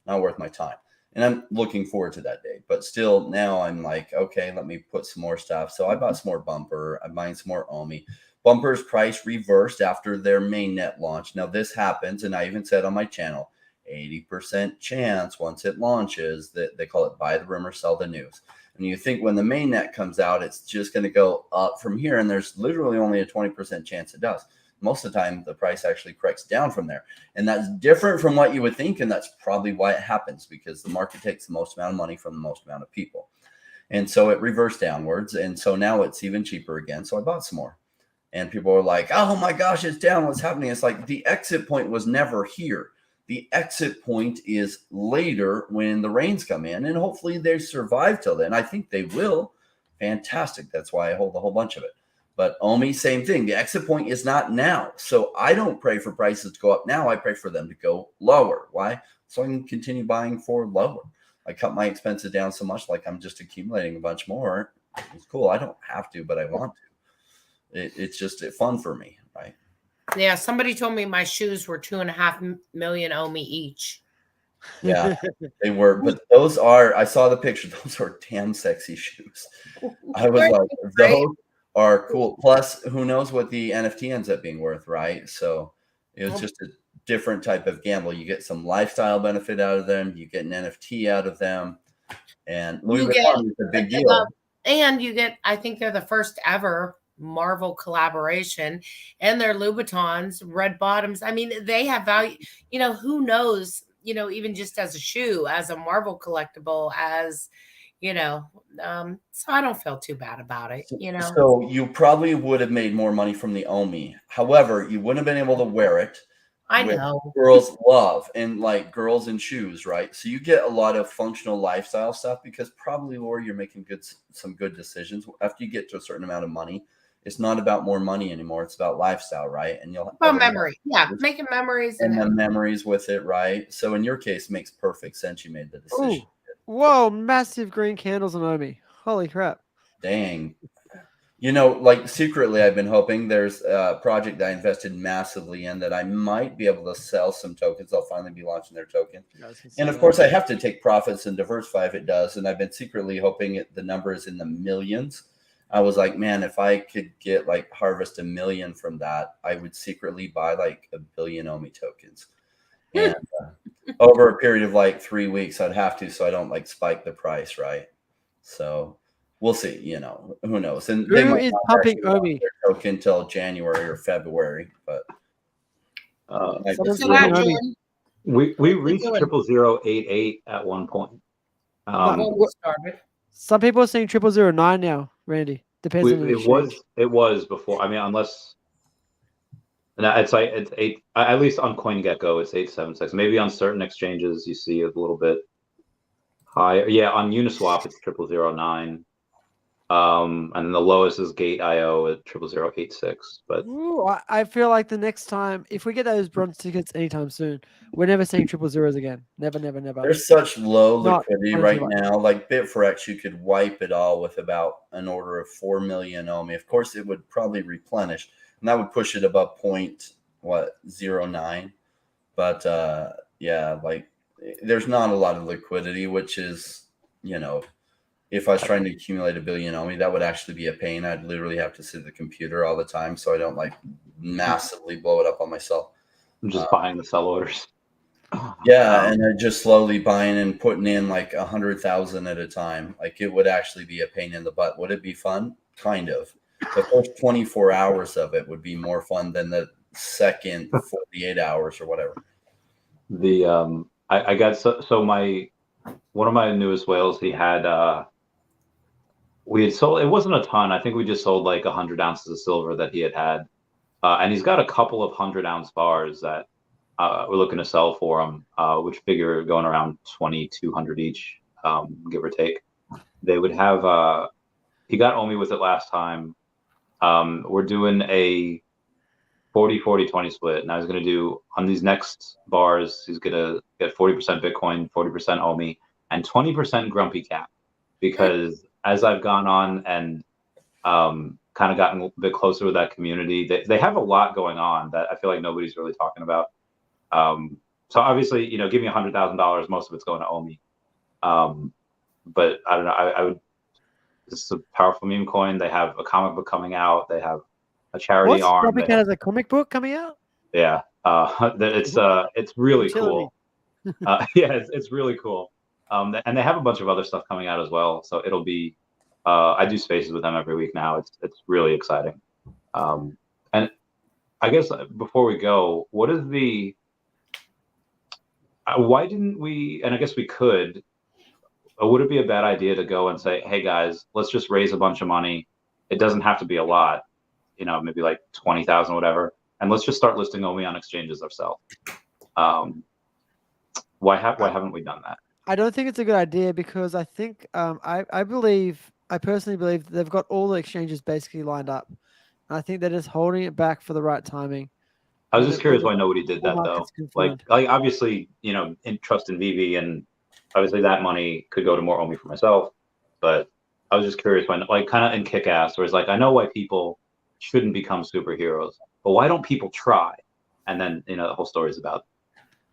Not worth my time. And I'm looking forward to that day. But still, now I'm like, okay, let me put some more stuff. So I bought some more Bumper. I'm buying some more OMI. Bumper's price reversed after their mainnet launch. Now this happens, and I even said on my channel, 80% chance once it launches that they call it buy the rumor, sell the news. And you think when the mainnet comes out, it's just going to go up from here. And there's literally only a 20% chance it does. Most of the time, the price actually corrects down from there. And that's different from what you would think. And that's probably why it happens, because the market takes the most amount of money from the most amount of people. And so it reversed downwards. And so now it's even cheaper again. So I bought some more. And people are like, oh my gosh, it's down. What's happening? It's like the exit point was never here. The exit point is later when the rains come in, and hopefully they survive till then. I think they will. Fantastic. That's why I hold a whole bunch of it. But OMI, same thing. The exit point is not now. So I don't pray for prices to go up now. I pray for them to go lower. Why? So I can continue buying for lower. I cut my expenses down so much, like I'm just accumulating a bunch more. It's cool. I don't have to, but I want to. It's just fun for me, right? Yeah, somebody told me my shoes were 2.5 million OMI each. Yeah, they were. But those are, I saw the picture. Those are damn sexy shoes. I was like, those are cool. Plus, who knows what the NFT ends up being worth, right? So it was just a different type of gamble. You get some lifestyle benefit out of them. You get an NFT out of them. And Louis Vuitton is a big deal. And you get, I think they're the first ever Marvel collaboration, and their Louboutins, red bottoms. I mean, they have value. You know, who knows, you know, even just as a shoe, as a Marvel collectible, as, you know, so I don't feel too bad about it, you know. So you probably would have made more money from the OMI. However, you wouldn't have been able to wear it. I know. Girls love, and like girls in shoes, right? So you get a lot of functional lifestyle stuff because probably, Lori, you're making some good decisions. After you get to a certain amount of money, it's not about more money anymore. It's about lifestyle, right? And you'll have memory. Yeah, making memories and the memories with it, right? So in your case, it makes perfect sense. You made the decision. Ooh. Whoa, massive green candles on OMI. Holy crap. Dang. You know, like secretly, I've been hoping there's a project that I invested massively in that I might be able to sell some tokens. They'll finally be launching their token. And of course, I have to take profits and diversify if it does. And I've been secretly hoping the number is in the millions. I was like, man, if I could get like harvest 1 million from that, I would secretly buy like 1 billion OMI tokens. And over a period of like 3 weeks, I'd have to, so I don't like spike the price, right? So we'll see, you know, who knows? And who they might is not pumping actually OMI token until January or February, but we reached 0088 at one point. Some people are saying 0009 now, Randy. Depends on the exchange. It was before. I mean, unless it's like it's 8. At least on CoinGecko, it's 876. Maybe on certain exchanges you see it a little bit higher. Yeah, on Uniswap it's 0009. And then the lowest is Gate.io at 0086. But I feel like the next time, if we get those bronze tickets anytime soon, we're never seeing 000s again. Never. There's such low liquidity right now. Like Bitforex, you could wipe it all with about an order of 4 million OMI. Of course, it would probably replenish, and that would push it above 0.09. But yeah, like there's not a lot of liquidity, which is, you know, if I was trying to accumulate 1 billion OMI, that would actually be a pain. I'd literally have to sit at the computer all the time, so I don't like massively blow it up on myself. I'm just buying the sell orders. Yeah, and they're just slowly buying and putting in like 100,000 at a time. Like it would actually be a pain in the butt. Would it be fun? Kind of. The first 24 hours of it would be more fun than the second 48 hours or whatever. I got so my one of my newest whales, he had we had sold, it wasn't a ton. I think we just sold like 100 ounces of silver that he had. And he's got a couple of 100-ounce bars that we're looking to sell for him, which figure going around 2,200 each, give or take. They would have, he got OMI with it last time. We're doing a 40-40-20 split. Now he's going to do, on these next bars, he's going to get 40% Bitcoin, 40% OMI, and 20% Grumpy Cat. Because as I've gone on and kind of gotten a bit closer with that community, they have a lot going on that I feel like nobody's really talking about. So obviously, you know, give me $100,000, most of it's going to OMI. But I don't know, I would, this is a powerful meme coin. They have a comic book coming out. They have a charity arm. Grumpy Cat has a comic book coming out? Yeah. It's really cool. Yeah, it's really cool. And they have a bunch of other stuff coming out as well. So it'll be, I do spaces with them every week now. It's really exciting. And I guess before we go, what is the, why didn't we, and I guess we could, would it be a bad idea to go and say, hey guys, let's just raise a bunch of money. It doesn't have to be a lot, you know, maybe like 20,000, whatever. And let's just start listing OMI on exchanges ourselves. Why haven't we done that? I don't think it's a good idea because I think I personally believe they've got all the exchanges basically lined up. I think they're just holding it back for the right timing. I was just curious why nobody did that though. Confirmed. Like obviously, in trust in Veve, and obviously that money could go to more OMI for myself. But I was just curious why, like, kind of in Kick-Ass, where it's like, I know why people shouldn't become superheroes, but why don't people try? And then the whole story is about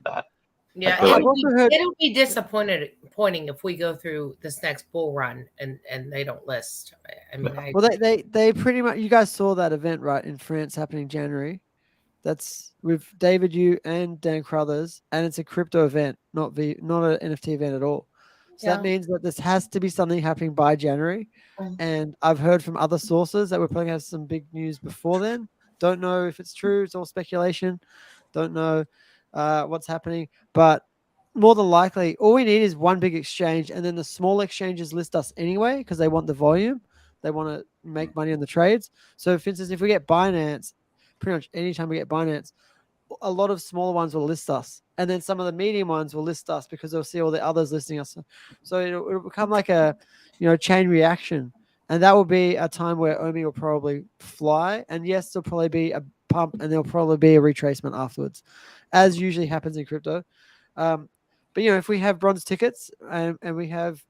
that. Yeah, it'll be disappointing if we go through this next bull run and they don't list. I mean, well, they pretty much, you guys saw that event, right, in France happening in January. That's with David Yu and Dan Crothers, and it's a crypto event, not an NFT event at all. So that means that this has to be something happening by January. And I've heard from other sources that we're probably going to have some big news before then. Don't know if it's true. It's all speculation. Don't know what's happening. But more than likely, all we need is one big exchange, and then the small exchanges list us anyway because they want the volume. They want to make money on the trades. So, for instance, if we get Binance, pretty much anytime we get Binance, a lot of smaller ones will list us, and then some of the medium ones will list us because they'll see all the others listing us. So it'll become like a chain reaction, and that will be a time where OMI will probably fly. And yes, there'll probably be a pump, and there'll probably be a retracement afterwards, as usually happens in crypto. But if we have bronze tickets and we have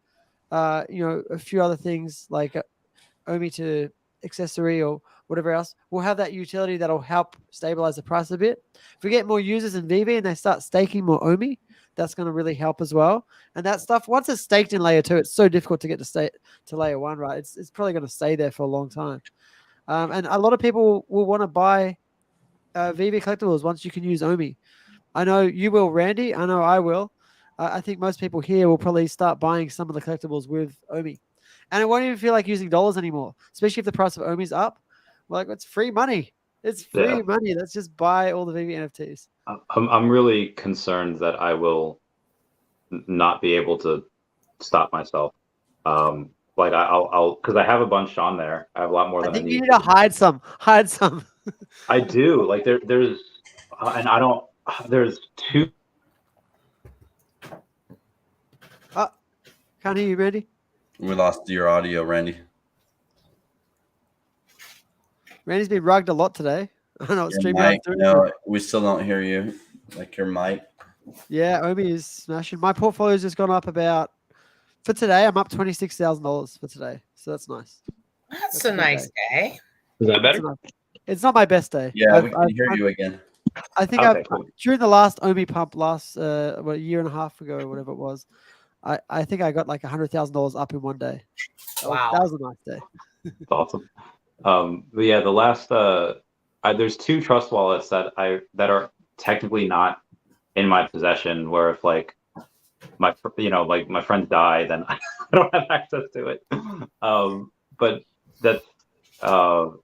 a few other things like OMI to accessory or whatever else, we'll have that utility that'll help stabilize the price a bit. If we get more users in Veve and they start staking more OMI, that's going to really help as well. And that stuff, once it's staked in layer 2, it's so difficult to get to layer 1, right? It's probably going to stay there for a long time. And a lot of people will want to buy Veve collectibles once you can use OMI. I know you will, Randy. I know I will. I think most people here will probably start buying some of the collectibles with OMI. And it won't even feel like using dollars anymore, especially if the price of OMI is up. Like, it's free money. It's free money. Let's just buy all the Veve NFTs. I'm really concerned that I will not be able to stop myself. Like I'll because I have a bunch on there. I have a lot more than I need. You need to hide some. Hide some. I do. Like there's and I don't. There's 2. Can't hear you, Randy. We lost your audio, Randy. Randy's been rugged a lot today. I don't know what StreamYard's doing. No, we still don't hear you. Like your mic. Yeah, OMI is smashing. My portfolio's just gone up for today, I'm up $26,000 for today. So that's nice. That's a nice day. Is that better? It's not my best day. Yeah, we can hear you again. I think during the last OMI pump a year and a half ago or whatever it was, I think I got like $100,000 up in one day. Wow. That was a nice day. That's awesome. But yeah, the last there's 2 trust wallets that are technically not in my possession, where if like my friends die, then I don't have access to it. But that's so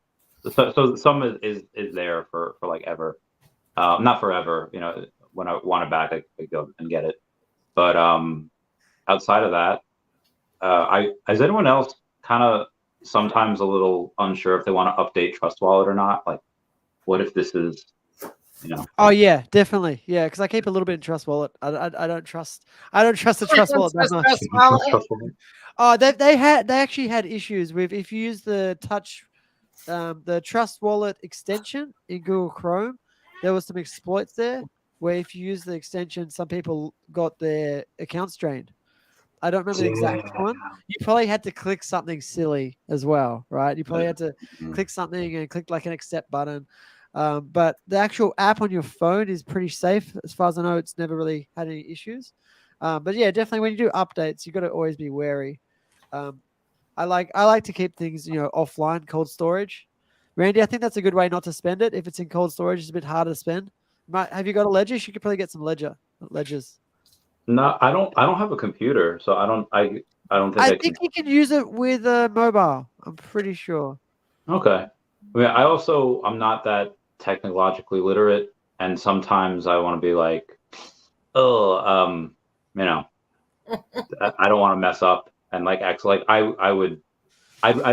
some is there for like ever, not forever. When I want it back, I go and get it. But outside of that, is anyone else kind of sometimes a little unsure if they want to update Trust Wallet or not? Like, what if this is, Oh yeah, definitely, yeah. Because I keep a little bit in Trust Wallet. I don't trust the Trust Wallet that much. Oh, they actually had issues with, if you use the Trust Wallet extension in Google Chrome, there was some exploits there where if you use the extension, some people got their accounts drained. I don't remember the exact one. You probably had to click something silly as well, right? You probably had to click something and click like an accept button. But the actual app on your phone is pretty safe. As far as I know, it's never really had any issues. But yeah, definitely when you do updates, you got to always be wary. I like to keep things, offline, cold storage. Randy, I think that's a good way not to spend it. If it's in cold storage, it's a bit harder to spend. Have you got a ledger? You could probably get some ledgers. No, I don't have a computer, so I don't think I think you can use it with a mobile. I'm pretty sure. Okay. I mean, I'm not that technologically literate, and sometimes I want to be like, I don't want to mess up and like act like I'd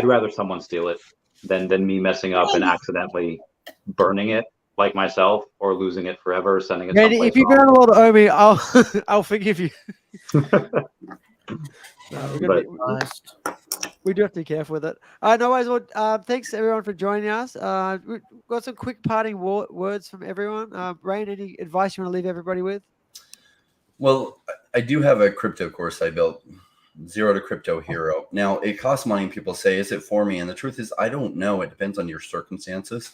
rather someone steal it than me messing up and accidentally burning it like myself, or losing it forever, sending it someplace. If you burn a lot of OMI, I'll forgive you. We do have to be careful with it. No worries. Well, thanks everyone for joining us. We've got some quick parting words from everyone. Rain, any advice you want to leave everybody with? Well, I do have a crypto course I built, Zero to Crypto Hero. Now, it costs money, and people say, is it for me? And the truth is, I don't know. It depends on your circumstances.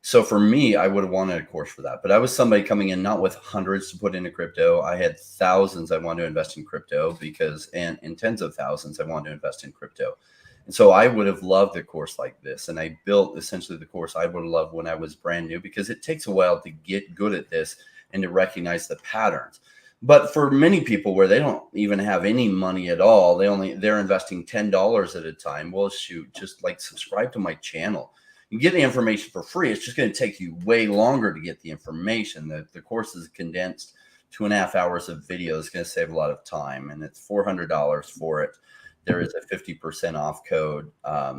So for me, I would have wanted a course for that. But I was somebody coming in not with hundreds to put into crypto. I had thousands I wanted to invest in crypto and tens of thousands I wanted to invest in crypto. And so I would have loved a course like this. And I built essentially the course I would have loved when I was brand new, because it takes a while to get good at this and to recognize the patterns. But for many people where they don't even have any money at all, they're investing $10 at a time. Well, shoot, just like subscribe to my channel. You get the information for free. It's just going to take you way longer to get the information. The course is condensed 2.5 hours of video. It's going to save a lot of time, and it's $400 for it. There is a 50% off code.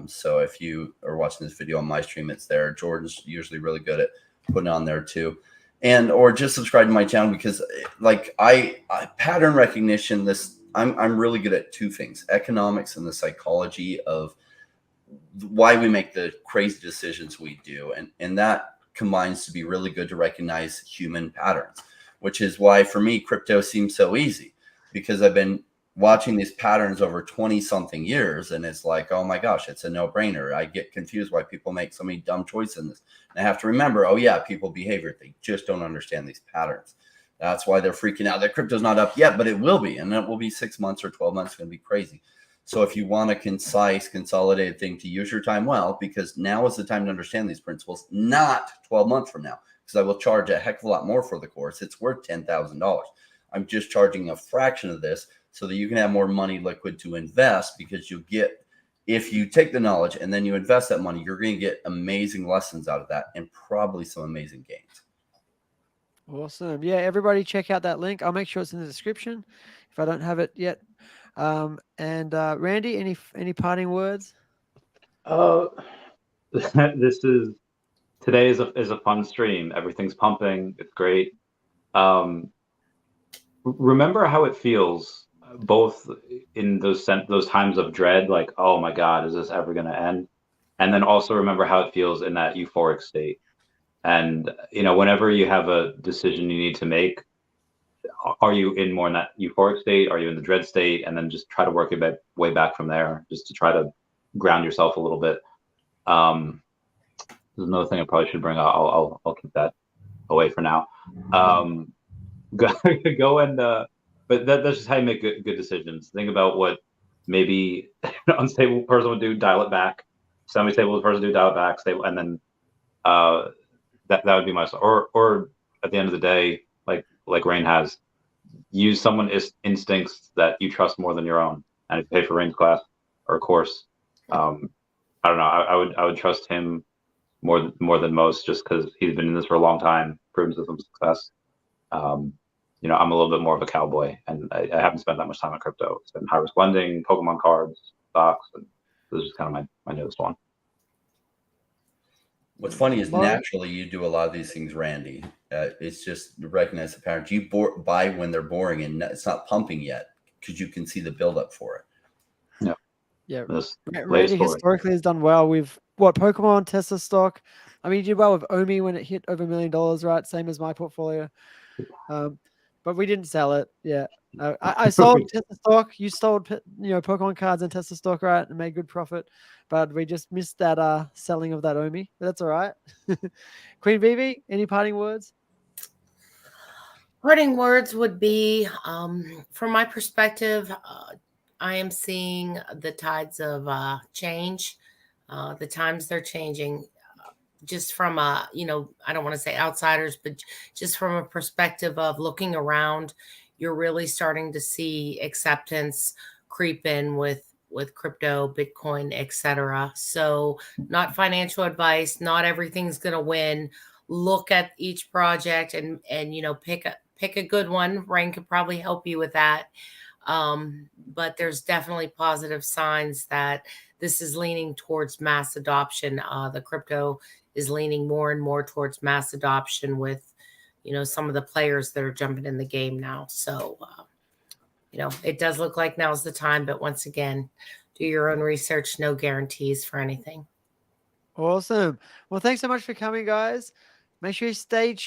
So if you are watching this video on my stream, it's there. Jordan's usually really good at putting it on there too. Or just subscribe to my channel, because like I pattern recognition, I'm really good at two things: economics and the psychology of why we make the crazy decisions we do. And that combines to be really good to recognize human patterns, which is why for me, crypto seems so easy, because I've been watching these patterns over 20 something years. And it's like, oh my gosh, it's a no brainer. I get confused why people make so many dumb choices in this. And I have to remember, oh yeah, people behavior. They just don't understand these patterns. That's why they're freaking out that crypto's not up yet, but it will be. And it will be 6 months or 12 months. It's going to be crazy. So if you want a concise, consolidated thing to use your time well, because now is the time to understand these principles, not 12 months from now, because I will charge a heck of a lot more for the course. It's worth $10,000. I'm just charging a fraction of this so that you can have more money liquid to invest, because you get, if you take the knowledge and then you invest that money, you're going to get amazing lessons out of that and probably some amazing gains. Awesome. Yeah, everybody check out that link. I'll make sure it's in the description if I don't have it yet. Randy, any parting words? Today is a fun stream. Everything's pumping. It's great. Remember how it feels both in those times of dread, like, oh my God, is this ever going to end? And then also remember how it feels in that euphoric state. And, whenever you have a decision you need to make, are you in more in that euphoric state? Are you in the dread state? And then just try to work your way back from there, just to try to ground yourself a little bit. There's another thing I probably should bring up. I'll keep that away for now. Go and but that's just how you make good decisions. Think about what maybe an unstable person would do, dial it back. Semi-stable person would do, dial it back, stable, and then that would be my, or at the end of the day, like Rain has, use someone's instincts that you trust more than your own. And if you pay for Rain's class or course, I don't know, I would trust him more than most, just because he's been in this for a long time, proven some success. I'm a little bit more of a cowboy, and I haven't spent that much time on crypto. It's been high risk lending, Pokemon cards, stocks, and this is kind of my newest one. What's funny is naturally you do a lot of these things, Randy. It's just recognize the patterns. You buy when they're boring and it's not pumping yet, because you can see the buildup for it. Yeah. Randy historically has done well with Pokemon, Tesla stock. I mean, he did well with OMI when it hit over $1 million, right? Same as my portfolio. But we didn't sell it. Yeah. I sold Tesla stock. You sold, Pokemon cards and Tesla stock, right? And made good profit. But we just missed that selling of that OMI. That's all right. Queen Veve, any parting words? Parting words would be, from my perspective, I am seeing the tides of change. The times they're changing. Just from I don't want to say outsiders, but just from a perspective of looking around, you're really starting to see acceptance creep in with crypto, Bitcoin, etc. So not financial advice, not everything's going to win. Look at each project and pick a good one. Rain could probably help you with that. But there's definitely positive signs that this is leaning towards mass adoption. The crypto is leaning more and more towards mass adoption with, some of the players that are jumping in the game now. So it does look like now's the time. But once again, do your own research. No guarantees for anything. Awesome. Well, thanks so much for coming, guys. Make sure you stay tuned.